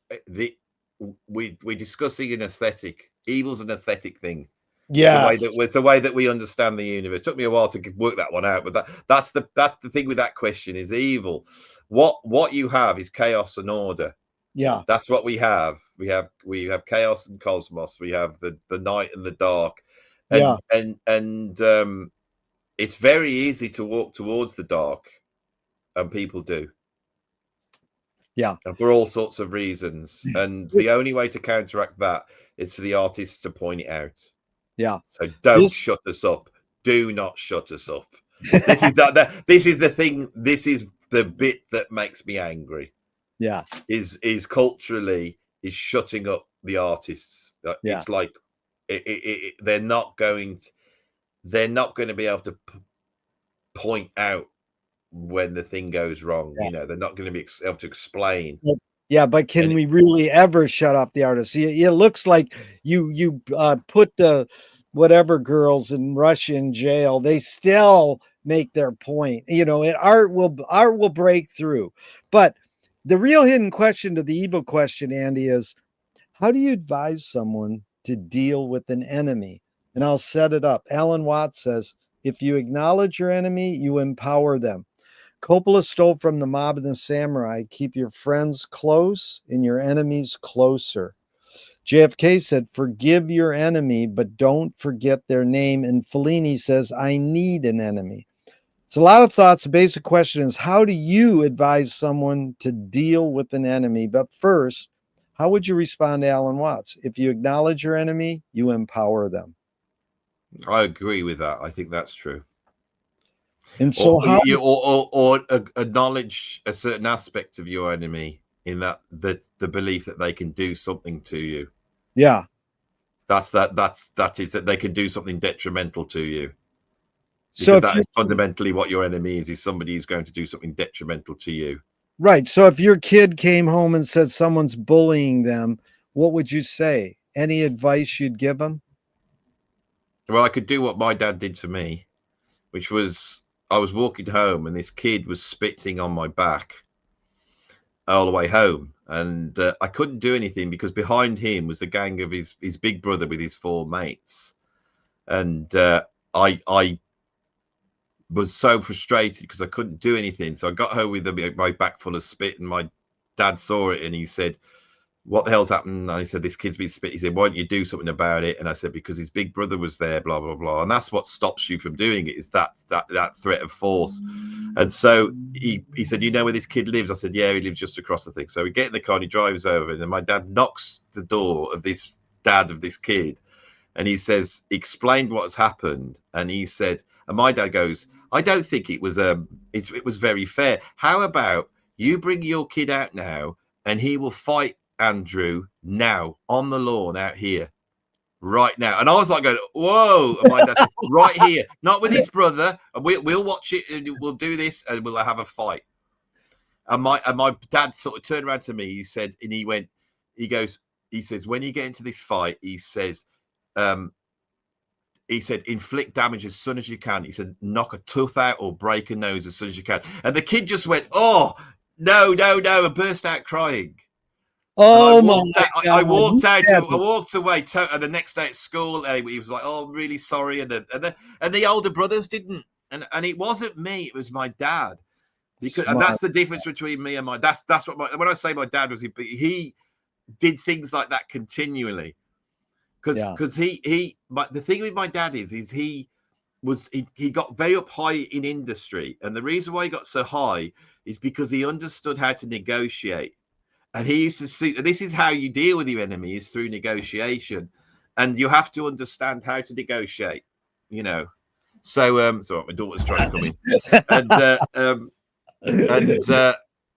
we're discussing an aesthetic. Evil's an aesthetic thing. Yes. It's a way that we understand the universe. It took me a while to work that one out, but that's the thing with that question is evil. What you have is chaos and order. Yeah. That's what we have. We have chaos and cosmos. We have the night and the dark, Yeah. and it's very easy to walk towards the dark, and people do. Yeah. And for all sorts of reasons. And the only way to counteract that is for the artists to point it out. Yeah. So don't shut us up. Do not shut us up. This is this is the thing. This is the bit that makes me angry. Yeah. Is culturally is shutting up the artists. Yeah. It's like they're not going to be able to point out when the thing goes wrong. Yeah. You know, they're not going to be able to explain. Yeah, but can we really ever shut up the artists? It looks like you put the whatever girls in Russia in jail. They still make their point. You know, and art will break through. But the real hidden question to the evil question, Andy, is how do you advise someone to deal with an enemy? And I'll set it up. Alan Watts says, if you acknowledge your enemy, you empower them. Coppola stole from The Mob and the Samurai. Keep your friends close and your enemies closer. JFK said, forgive your enemy, but don't forget their name. And Fellini says, I need an enemy. It's a lot of thoughts. The basic question is, how do you advise someone to deal with an enemy? But first, how would you respond to Alan Watts? If you acknowledge your enemy, you empower them. I agree with that. I think that's true. And so or acknowledge a certain aspect of your enemy in that the belief that they can do something to you. Yeah. That is that they can do something detrimental to you. Because so that is fundamentally what your enemy is somebody who's going to do something detrimental to you. Right. So if your kid came home and said someone's bullying them, what would you say? Any advice you'd give them? Well, I could do what my dad did to me, which was I was walking home and this kid was spitting on my back all the way home. And I couldn't do anything because behind him was the gang of his big brother with his 4 mates. And I was so frustrated because I couldn't do anything. So I got home with my back full of spit, and my dad saw it and he said, what the hell's happened? And I said, this kid's been spit. He said, why don't you do something about it? And I said, because his big brother was there, blah, blah, blah. And that's what stops you from doing it, is that threat of force. And so he said, you know where this kid lives? I said, yeah, he lives just across the thing. So we get in the car and he drives over, and my dad knocks the door of this dad of this kid. And he says, explained what has happened. And he said, and my dad goes, I don't think it was it was very fair. How about you bring your kid out now and he will fight Andrew now on the lawn out here right now. And I was like going, whoa. And my dad said, right here, not with his brother. And we'll watch it and we'll do this and we'll have a fight. And my dad sort of turned around to me. He said, and he says, when you get into this fight, he said, inflict damage as soon as you can. He said, knock a tooth out or break a nose as soon as you can. And the kid just went, oh, no, and burst out crying. Oh my God. I walked away. And the next day at school, he was like, oh, I'm really sorry. And the older brothers didn't. And it wasn't me, it was my dad. And that's the difference between me and that's what when I say my dad was, he did things like that continually. Because the thing with my dad is he got very up high in industry, and the reason why he got so high is because he understood how to negotiate. And he used to see, this is how you deal with your enemy, is through negotiation, and you have to understand how to negotiate, you know. So sorry, my daughter's trying to come in, and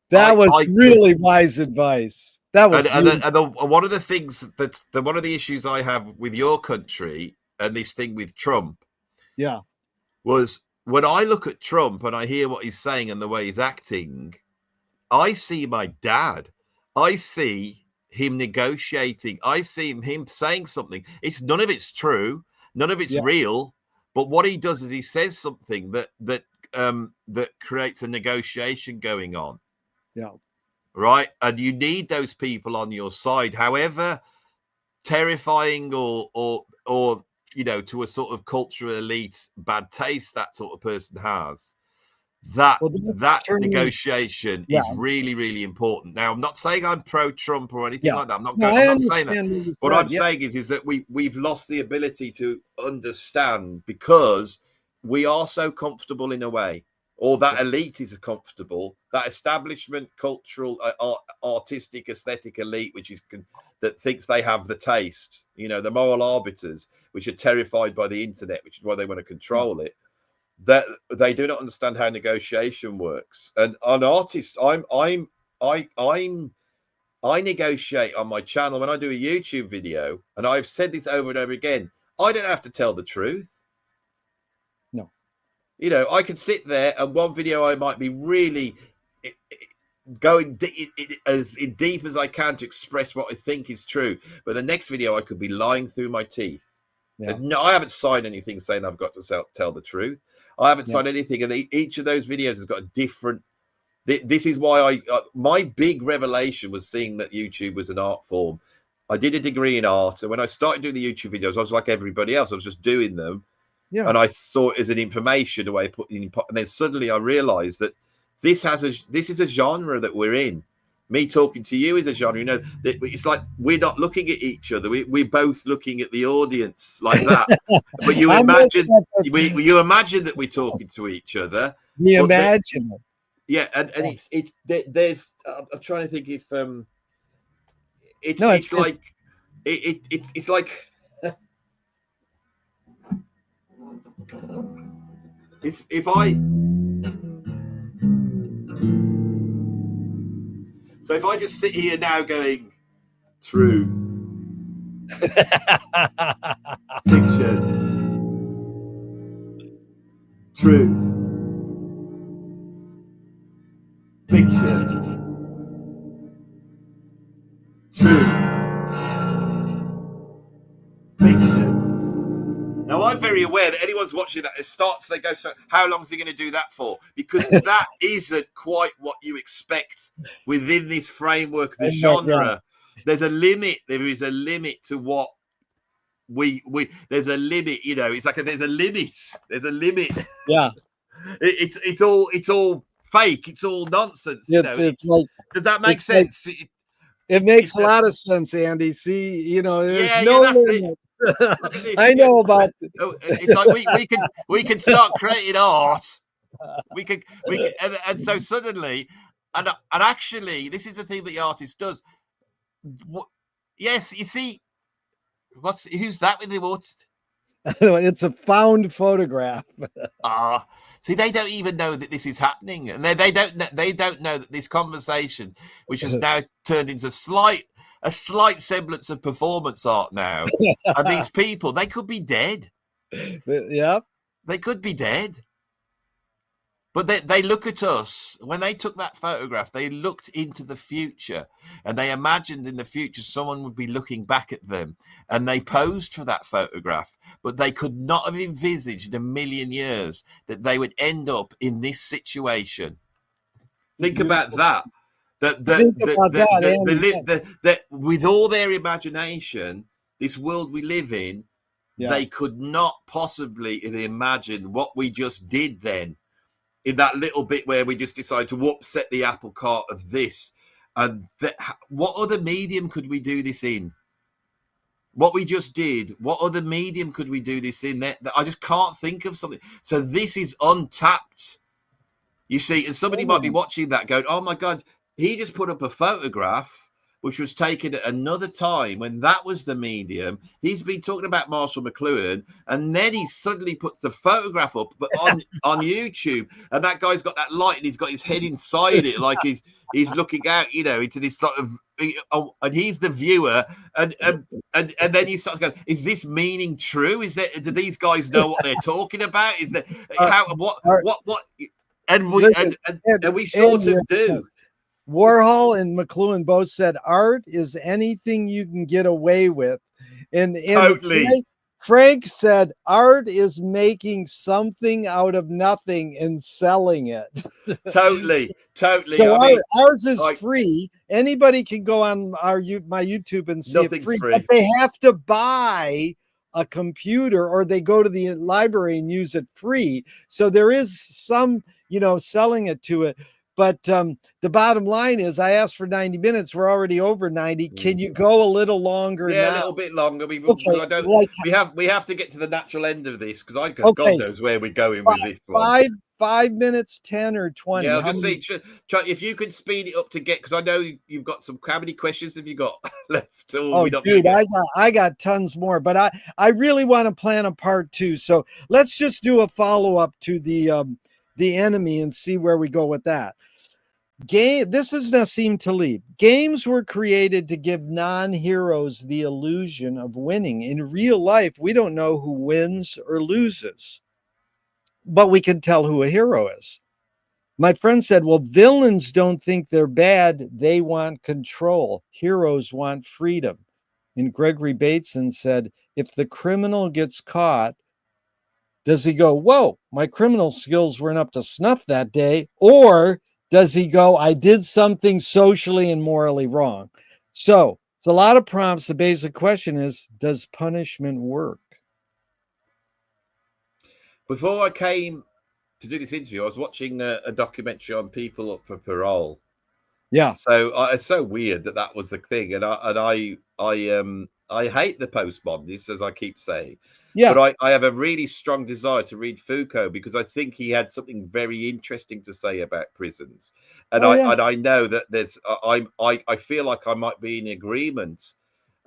that was really wise advice. That was one of the things one of the issues I have with your country and this thing with Trump, was when I look at Trump and I hear what he's saying and the way he's acting, I see my dad. I see him negotiating. I see him saying something. None of it's true. None of it's real. But what he does is he says something that that creates a negotiation going on. Yeah. Right. And you need those people on your side, however terrifying or to a sort of cultural elite bad taste that sort of person has. That negotiation is really, really important. Now, I'm not saying I'm pro-Trump or anything like that. I'm not saying that. What I'm saying is that we've lost the ability to understand, because we are so comfortable in a way, or that elite is comfortable, that establishment, cultural, artistic, aesthetic elite, that thinks they have the taste, the moral arbiters, which are terrified by the internet, which is why they want to control it. That they do not understand how negotiation works. And an artist, I negotiate on my channel when I do a YouTube video, and I've said this over and over again. I don't have to tell the truth. No. I can sit there, and one video I might be really going as deep as I can to express what I think is true, but the next video I could be lying through my teeth. Yeah. No, I haven't signed anything saying I've got to tell the truth. I haven't signed anything, and each of those videos has got a different. This is why my big revelation was seeing that YouTube was an art form. I did a degree in art, and when I started doing the YouTube videos, I was like everybody else. I was just doing them, and I saw it as an information way of putting in. And then suddenly I realized that this is a genre that we're in. Me talking to you is a genre. It's like we're not looking at each other. We're both looking at the audience like that. But you imagine that we're talking to each other. We imagine it. Yeah, and there's. I'm trying to think if it's like if I just sit here now going truth, fiction, truth, fiction, truth, fiction. Now, I'm very aware that anyone's watching that, it starts, they go, so how long is he going to do that for? Because that isn't quite what you expect within this framework, the genre. There's a limit. There is a limit to what there's a limit, it's like there's a limit. Yeah. It's all fake. It's all nonsense. It's like, does that make sense? It makes a lot of sense, Andy. See, there's no limit. I know about it. It's like we can start creating art. We can and so suddenly, and actually, this is the thing that the artist does. Yes, you see, who's that with the water? It's a found photograph. See, they don't even know that this is happening, and they don't know that this conversation, which has now turned into a slight semblance of performance art now, and these people, they could be dead. Yeah, they could be dead. But they look at us. When they took that photograph, they looked into the future, and they imagined in the future someone would be looking back at them, and they posed for that photograph. But they could not have envisaged in a million years that they would end up in this situation. Think about that. That with all their imagination, this world we live in, they could not possibly have imagined what we just did then. In that little bit where we just decided to upset the apple cart of this, and what other medium could we do this in? What we just did, what other medium could we do this in? That I just can't think of something. So this is untapped, you see, and somebody might be watching that going, oh my God, he just put up a photograph which was taken at another time when that was the medium. He's been talking about Marshall McLuhan, and then he suddenly puts the photograph up, but on YouTube, and that guy's got that light, and he's got his head inside it, like he's looking out, into this sort of, and he's the viewer, and then you start going, is this meaning true? Do these guys know what they're talking about? Is that what? And we sort of do. Warhol and McLuhan both said art is anything you can get away with. And totally. Frank said art is making something out of nothing and selling it. Totally. So I mean, ours is like, free. Anybody can go on my YouTube and see it nothing's free, but free. they have to buy a computer or they go to the library and use it free. So there is some, selling it to it. But the bottom line is I asked for 90 minutes. We're already over 90. Can you go a little longer Yeah, a now? little bit longer. Because Okay, I don't. like We have to get to the natural end of this because God okay, knows where we're going five, with this one. 5 minutes, 10 or 20. Yeah, I'll How just many? say, try if you can speed it up to get, because I know you've got some. How many questions have you got left? Or Oh, we not going to dude, get? I got tons more, but I really want to plan a part 2. So let's just do a follow up to the enemy and see where we go with that. This is Nassim Taleb. Games were created to give non-heroes the illusion of winning. In real life, we don't know who wins or loses, but we can tell who a hero is. My friend said, well, villains don't think they're bad. They want control. Heroes want freedom. And Gregory Bateson said, if the criminal gets caught, does he go, whoa, my criminal skills weren't up to snuff that day? Or does he go, I did something socially and morally wrong? So it's a lot of prompts. The basic question is, does punishment work? Before I came to do this interview, I was watching a documentary on people up for parole. Yeah. So it's so weird that was the thing, and I hate the postmodernists, as I keep saying, Yeah. but I have a really strong desire to read Foucault because I think he had something very interesting to say about prisons, and Oh, yeah. I know that there's I feel like I might be in agreement,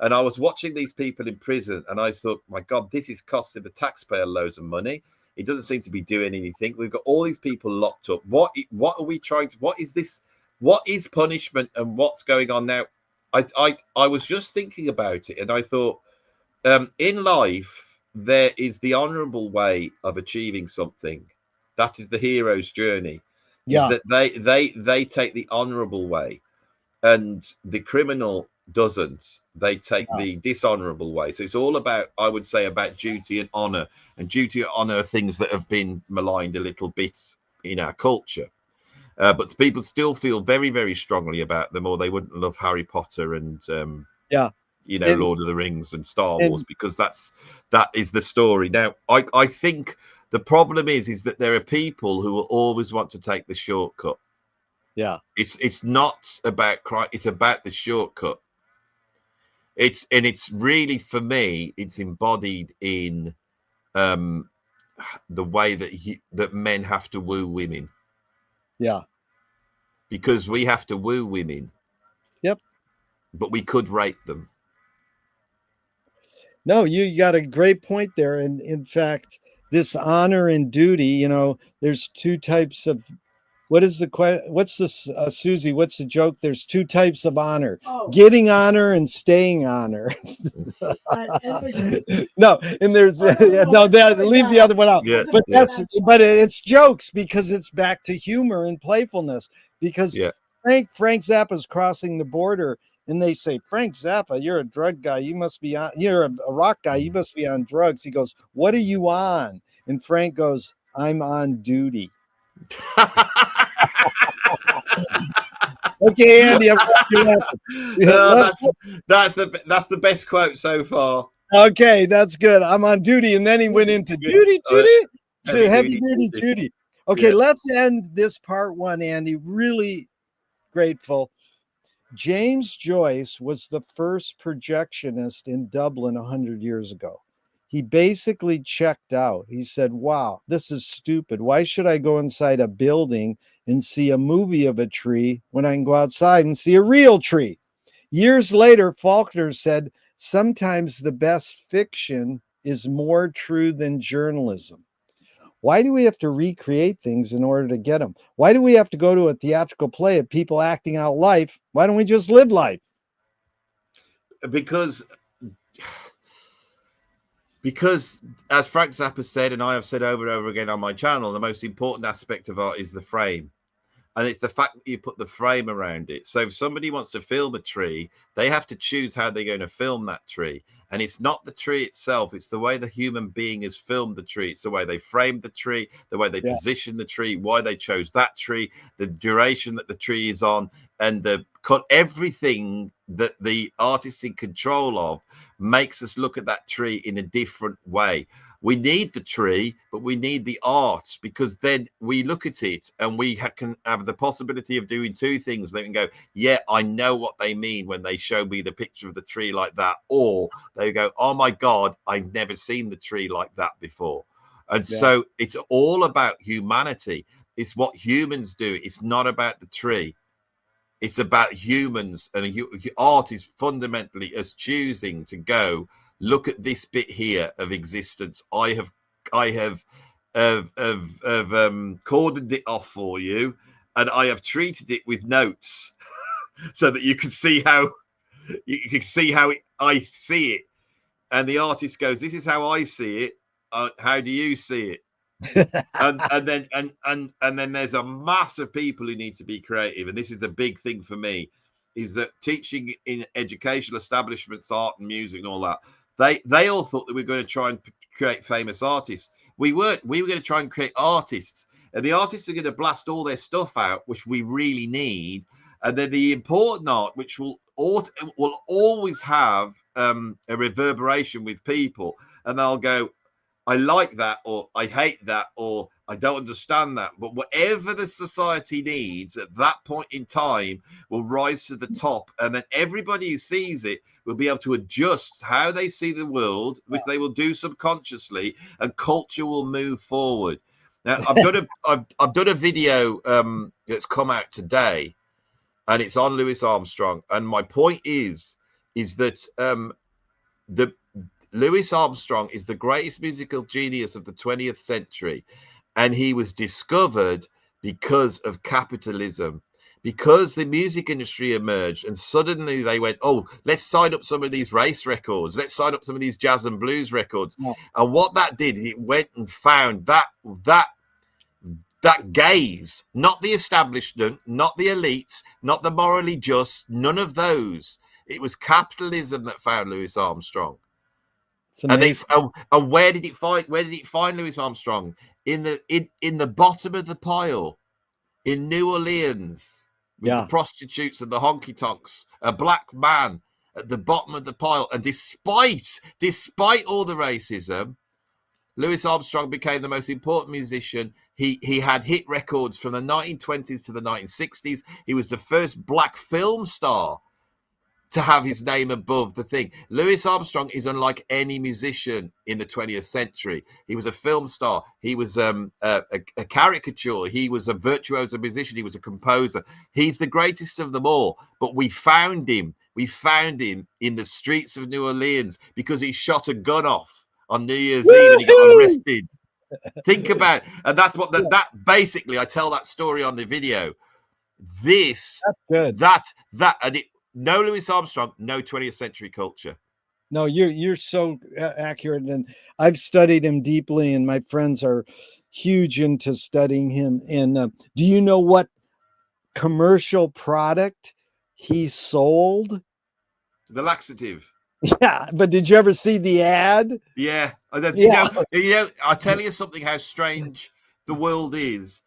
and I was watching these people in prison, and I thought, my God, this is costing the taxpayer loads of money. It doesn't seem to be doing anything. We've got all these people locked up. What are we trying to? What is this? What is punishment and what's going on now? I was just thinking about it and I thought, in life there is the honorable way of achieving something. That is the hero's journey. Is Yeah. that they take the honorable way, and the criminal doesn't. They take Yeah. the dishonorable way. So it's all about, I would say, about duty and honor. And duty and honor are things that have been maligned a little bit in our culture. But people still feel very, very strongly about them, or they wouldn't love Harry Potter and Yeah. And, Lord of the Rings and Star Wars, and because that is the story. Now, I think the problem is that there are people who will always want to take the shortcut. yeah. It's not about crime; it's about the shortcut. It's really, for me, it's embodied in um, the way that men have to woo women, Yeah. because we have to woo women, Yep. but we could rape them. No, you got a great point there. And in fact, this honor and duty, there's two types of what's this, Susie? What's the joke? There's two types of honor: getting honor and staying honor. No, and there's no, leave the other one out. Yeah, But yeah, it's jokes because it's back to humor and playfulness. Because yeah. Frank Zappa's crossing the border, and they say, Frank Zappa, you're a drug guy. You must be on. You're a rock guy. You must be on drugs. He goes, what are you on? And Frank goes, I'm on duty. Okay, Andy, I'm glad you that's the best quote so far. Okay, that's good. I'm on duty. And then he went into duty. So heavy duty duty. Okay, Yeah. let's end this part 1, Andy. Really grateful. James Joyce was the first projectionist in Dublin 100 years ago. He basically checked out. He said, wow, this is stupid. Why should I go inside a building and see a movie of a tree when I can go outside and see a real tree? Years later, Faulkner said, sometimes the best fiction is more true than journalism. Why do we have to recreate things in order to get them? Why do we have to go to a theatrical play of people acting out life? Why don't we just live life? Because as Frank Zappa said, and I have said over and over again on my channel, the most important aspect of art is the frame. and it's the fact that you put the frame around it. So if somebody wants to film a tree, they have to choose how they're going to film that tree. And it's not the tree itself, it's the way the human being has filmed the tree. It's the way they framed the tree, the way they position the tree, why they chose that tree, the duration that the tree is on, and the cut. Everything that the artist's in control of makes us look at that tree in a different way. We need the tree, but we need the art, because then we look at it and we can have the possibility of doing two things. They can go, yeah, I know what they mean when they show me the picture of the tree like that. Or they go, oh my God, I've never seen the tree like that before. And so it's all about humanity. It's what humans do. It's not about the tree. It's about humans, and art is fundamentally us choosing to go, look at this bit here of existence. I have cordoned it off for you, and I have treated it with notes so that you can see how I see it. And the artist goes, "This is how I see it. How do you see it?" and then there's a mass of people who need to be creative, and this is the big thing for me, is that teaching in educational establishments, art and music and all that, they all thought that we were going to try and create famous artists. We weren't. We were going to try and create artists, and the artists are going to blast all their stuff out, which we really need, and then the important art, which will always have a reverberation with people, and they'll go, I like that, or I hate that, or I don't understand that. But whatever the society needs at that point in time will rise to the top. And then everybody who sees it will be able to adjust how they see the world, which they will do subconsciously, and culture will move forward. Now, I've done a video that's come out today, and it's on Louis Armstrong. And my point is that the Louis Armstrong is the greatest musical genius of the 20th century, and he was discovered because of capitalism, because the music industry emerged, and suddenly they went, oh, let's sign up some of these race records, let's sign up some of these jazz and blues records. And what that did, it went and found that gaze, not the establishment, not the elites, not the morally just, none of those. It was capitalism that found Louis Armstrong. And where did it find Louis Armstrong? In the bottom of the pile in New Orleans, with the prostitutes and the honky tonks, a black man at the bottom of the pile. And despite all the racism, Louis Armstrong became the most important musician. He had hit records from the 1920s to the 1960s. He was the first black film star to have his name above the thing. Louis Armstrong is unlike any musician in the 20th century. He was a film star. He was a caricature. He was a virtuoso musician. He was a composer. He's the greatest of them all. But we found him. We found him in the streets of New Orleans because he shot a gun off on New Year's Eve and he got arrested. Think about it. And that's what that basically, I tell that story on the video. That's good. And it, no Louis Armstrong, no 20th century culture. No, you're so accurate, and I've studied him deeply, and my friends are huge into studying him. And do you know what commercial product he sold? The laxative. Yeah, but did you ever see the ad? Yeah. You know, I'll tell you something, how strange the world is.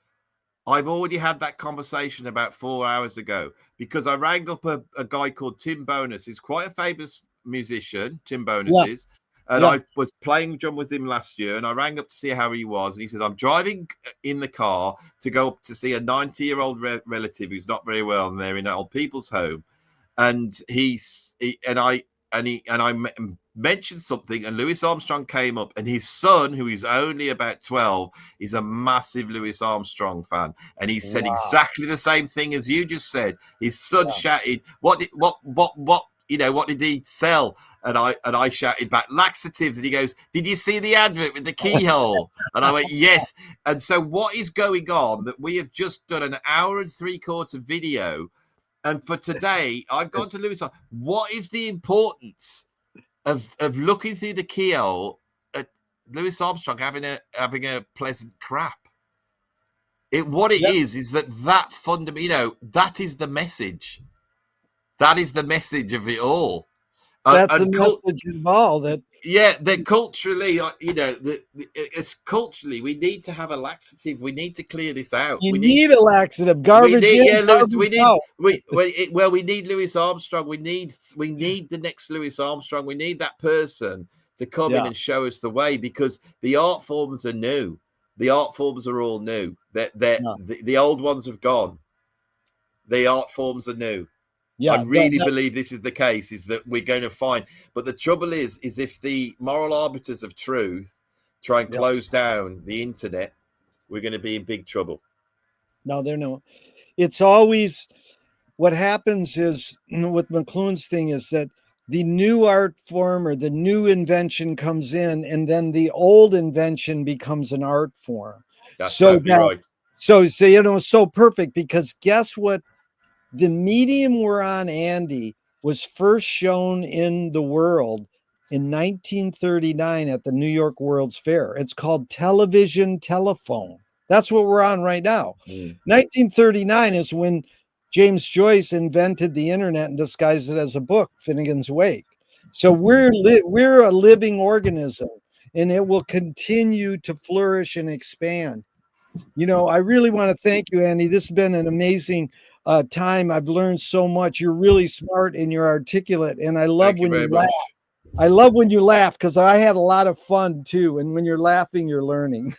I've already had that conversation about 4 hours ago, because I rang up a guy called Tim Bonus, who's quite a famous musician, Tim Bonus is. And I was playing drum with him last year, and I rang up to see how he was. And he said, I'm driving in the car to go up to see a 90-year-old relative who's not very well, and they're in an old people's home. And I mentioned something, and Louis Armstrong came up, and his son, who is only about 12, is a massive Louis Armstrong fan, and he said exactly the same thing as you just said. His son shouted, what did he sell? And I shouted back, laxatives. And he goes, did you see the advert with the keyhole? And I went, yes. And so what is going on, that we have just done an hour and 3/4 video, and for today I've gone to Louis. What is the importance of looking through the keyhole at Louis Armstrong having a pleasant crap? What it is that fundamental, you know, that is the message. That is the message of it all. That's the And message involved. That yeah, that culturally, you know, it's culturally, we need to have a laxative. We need to clear this out. you need a laxative. Garbage in, Lewis. We garbage need out. we need Louis Armstrong. We need the next Louis Armstrong. We need that person to come in Yeah. and show us the way, because the art forms are new. The art forms are all new. Yeah. The old ones have gone. The art forms are new. I Yeah. really believe this is the case, is that we're going to find. But the trouble is if the moral arbiters of truth try and Yeah. close down the internet, we're going to be in big trouble. No, they're no. It's always what happens is with McLuhan's thing is that the new art form or the new invention comes in, and then the old invention becomes an art form. That's So totally right. so you know, so perfect, because guess what? The medium we're on, Andy, was first shown in the world in 1939 at the New York World's Fair. It's called television telephone. That's what we're on right now. 1939 is when James Joyce invented the internet and disguised it as a book, Finnegan's Wake. So we're a living organism, and it will continue to flourish and expand. You know, I really want to thank you, Andy. This has been an amazing time. I've learned so much. You're really smart and you're articulate, and I love Thank you when very you much. laugh. I love when you laugh, because I had a lot of fun too. And when you're laughing, you're learning.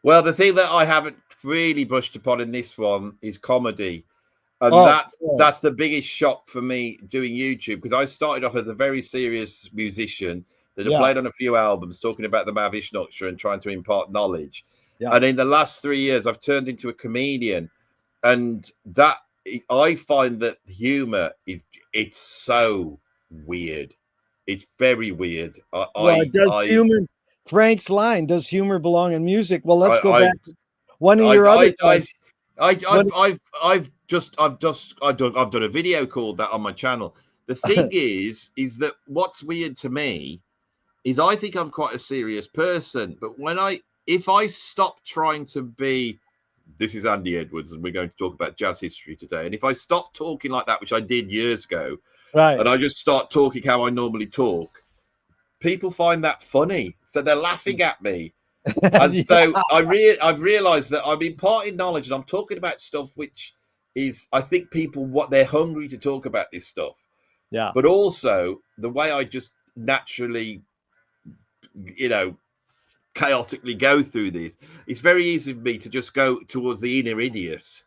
Well, the thing that I haven't really brushed upon in this one is comedy. And Oh, that's the biggest shock for me doing YouTube, because I started off as a very serious musician that had yeah, played on a few albums talking about the Mahavishnu and trying to impart knowledge. yeah. And in the last 3 years, I've turned into a comedian, and that I find that humor it's so weird. It's very weird. Well, it does humor. Frank's line, "Does humor belong in music?" Well, let's go back to one of your other times. I've done a video called that on my channel. The thing is that what's weird to me is I think I'm quite a serious person, but if I stop trying to be, this is Andy Edwards, and we're going to talk about jazz history today, and if I stop talking like that, which I did years ago, right, and I just start talking how I normally talk, people find that funny, so they're laughing at me. And so I've realized that I'm imparting knowledge, and I'm talking about stuff which is, I think people, what they're hungry to talk about this stuff. Yeah. But also the way I just naturally, you know, chaotically go through this, it's very easy for me to just go towards the inner idiot.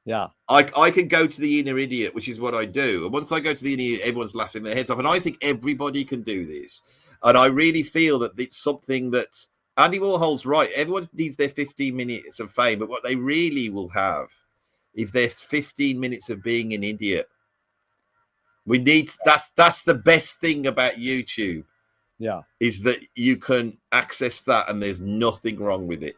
Yeah. I can go to the inner idiot, which is what I do. And once I go to the inner idiot, everyone's laughing their heads off. And I think everybody can do this. And I really feel that it's something that Andy Warhol's right. Everyone needs their 15 minutes of fame, but what they really will have if there's 15 minutes of being an idiot. We need that's the best thing about YouTube. Yeah. Is that you can access that and there's nothing wrong with it.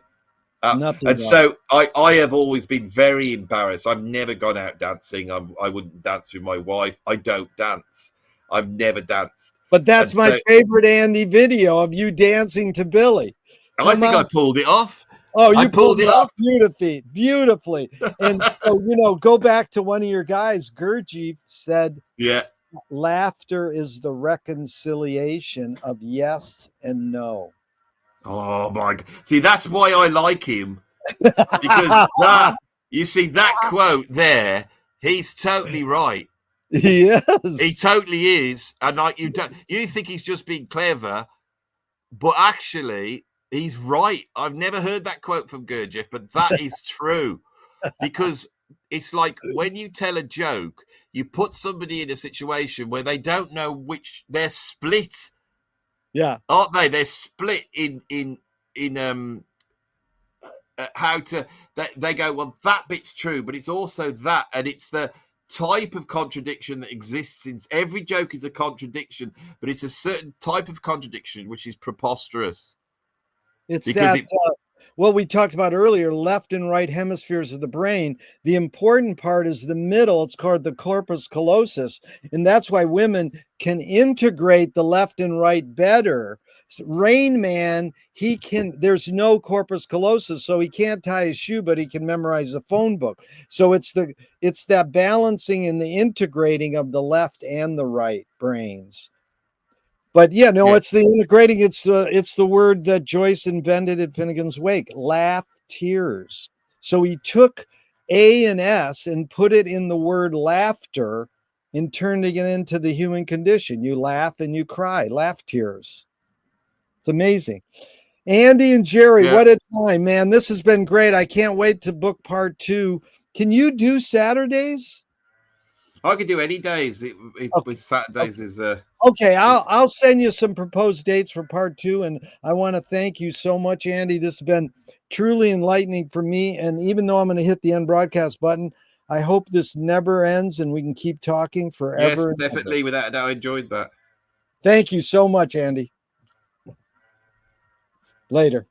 Nothing And wrong. so I have always been very embarrassed. I've never gone out dancing. I wouldn't dance with my wife. I don't dance. I've never danced. But that's my favorite Andy video of you dancing to Billy. I think I pulled it off. Oh, you pulled it off beautifully. And so, you know, go back to one of your guys, Gurdjieff said, yeah, laughter is the reconciliation of yes and no. Oh my God. See, that's why I like him. Because that, you see that quote there, he's totally right. He is. He totally is. And like you think he's just being clever, but actually he's right. I've never heard that quote from Gurdjieff, but that is true. Because it's like when you tell a joke, you put somebody in a situation where they don't know which, they're split. Yeah. Aren't they? They're split in how to, they go, well, that bit's true, but it's also that, and it's the type of contradiction that exists. Since every joke is a contradiction, but it's a certain type of contradiction which is preposterous. It's because What we talked about earlier, left and right hemispheres of the brain. The important part is the middle. It's called the corpus callosum. And that's why women can integrate the left and right better. Rain Man, there's no corpus callosum, so he can't tie his shoe, but he can memorize the phone book. So it's that balancing and the integrating of the left and the right brains. But yeah, no, it's the integrating. It's the word that Joyce invented at Finnegan's Wake. Laugh tears. So he took A and S and put it in the word laughter and turned it into the human condition. You laugh and you cry. Laugh tears. It's amazing. Andy and Gerry, what a time, man. This has been great. I can't wait to book part 2. Can you do Saturdays? I could do any days. With Saturdays is okay. I'll send you some proposed dates for part 2, and I want to thank you so much, Andy. This has been truly enlightening for me, and even though I'm going to hit the end broadcast button, I hope this never ends and we can keep talking forever. Yes, definitely. Without a doubt, I enjoyed that. Thank you so much, Andy. Later.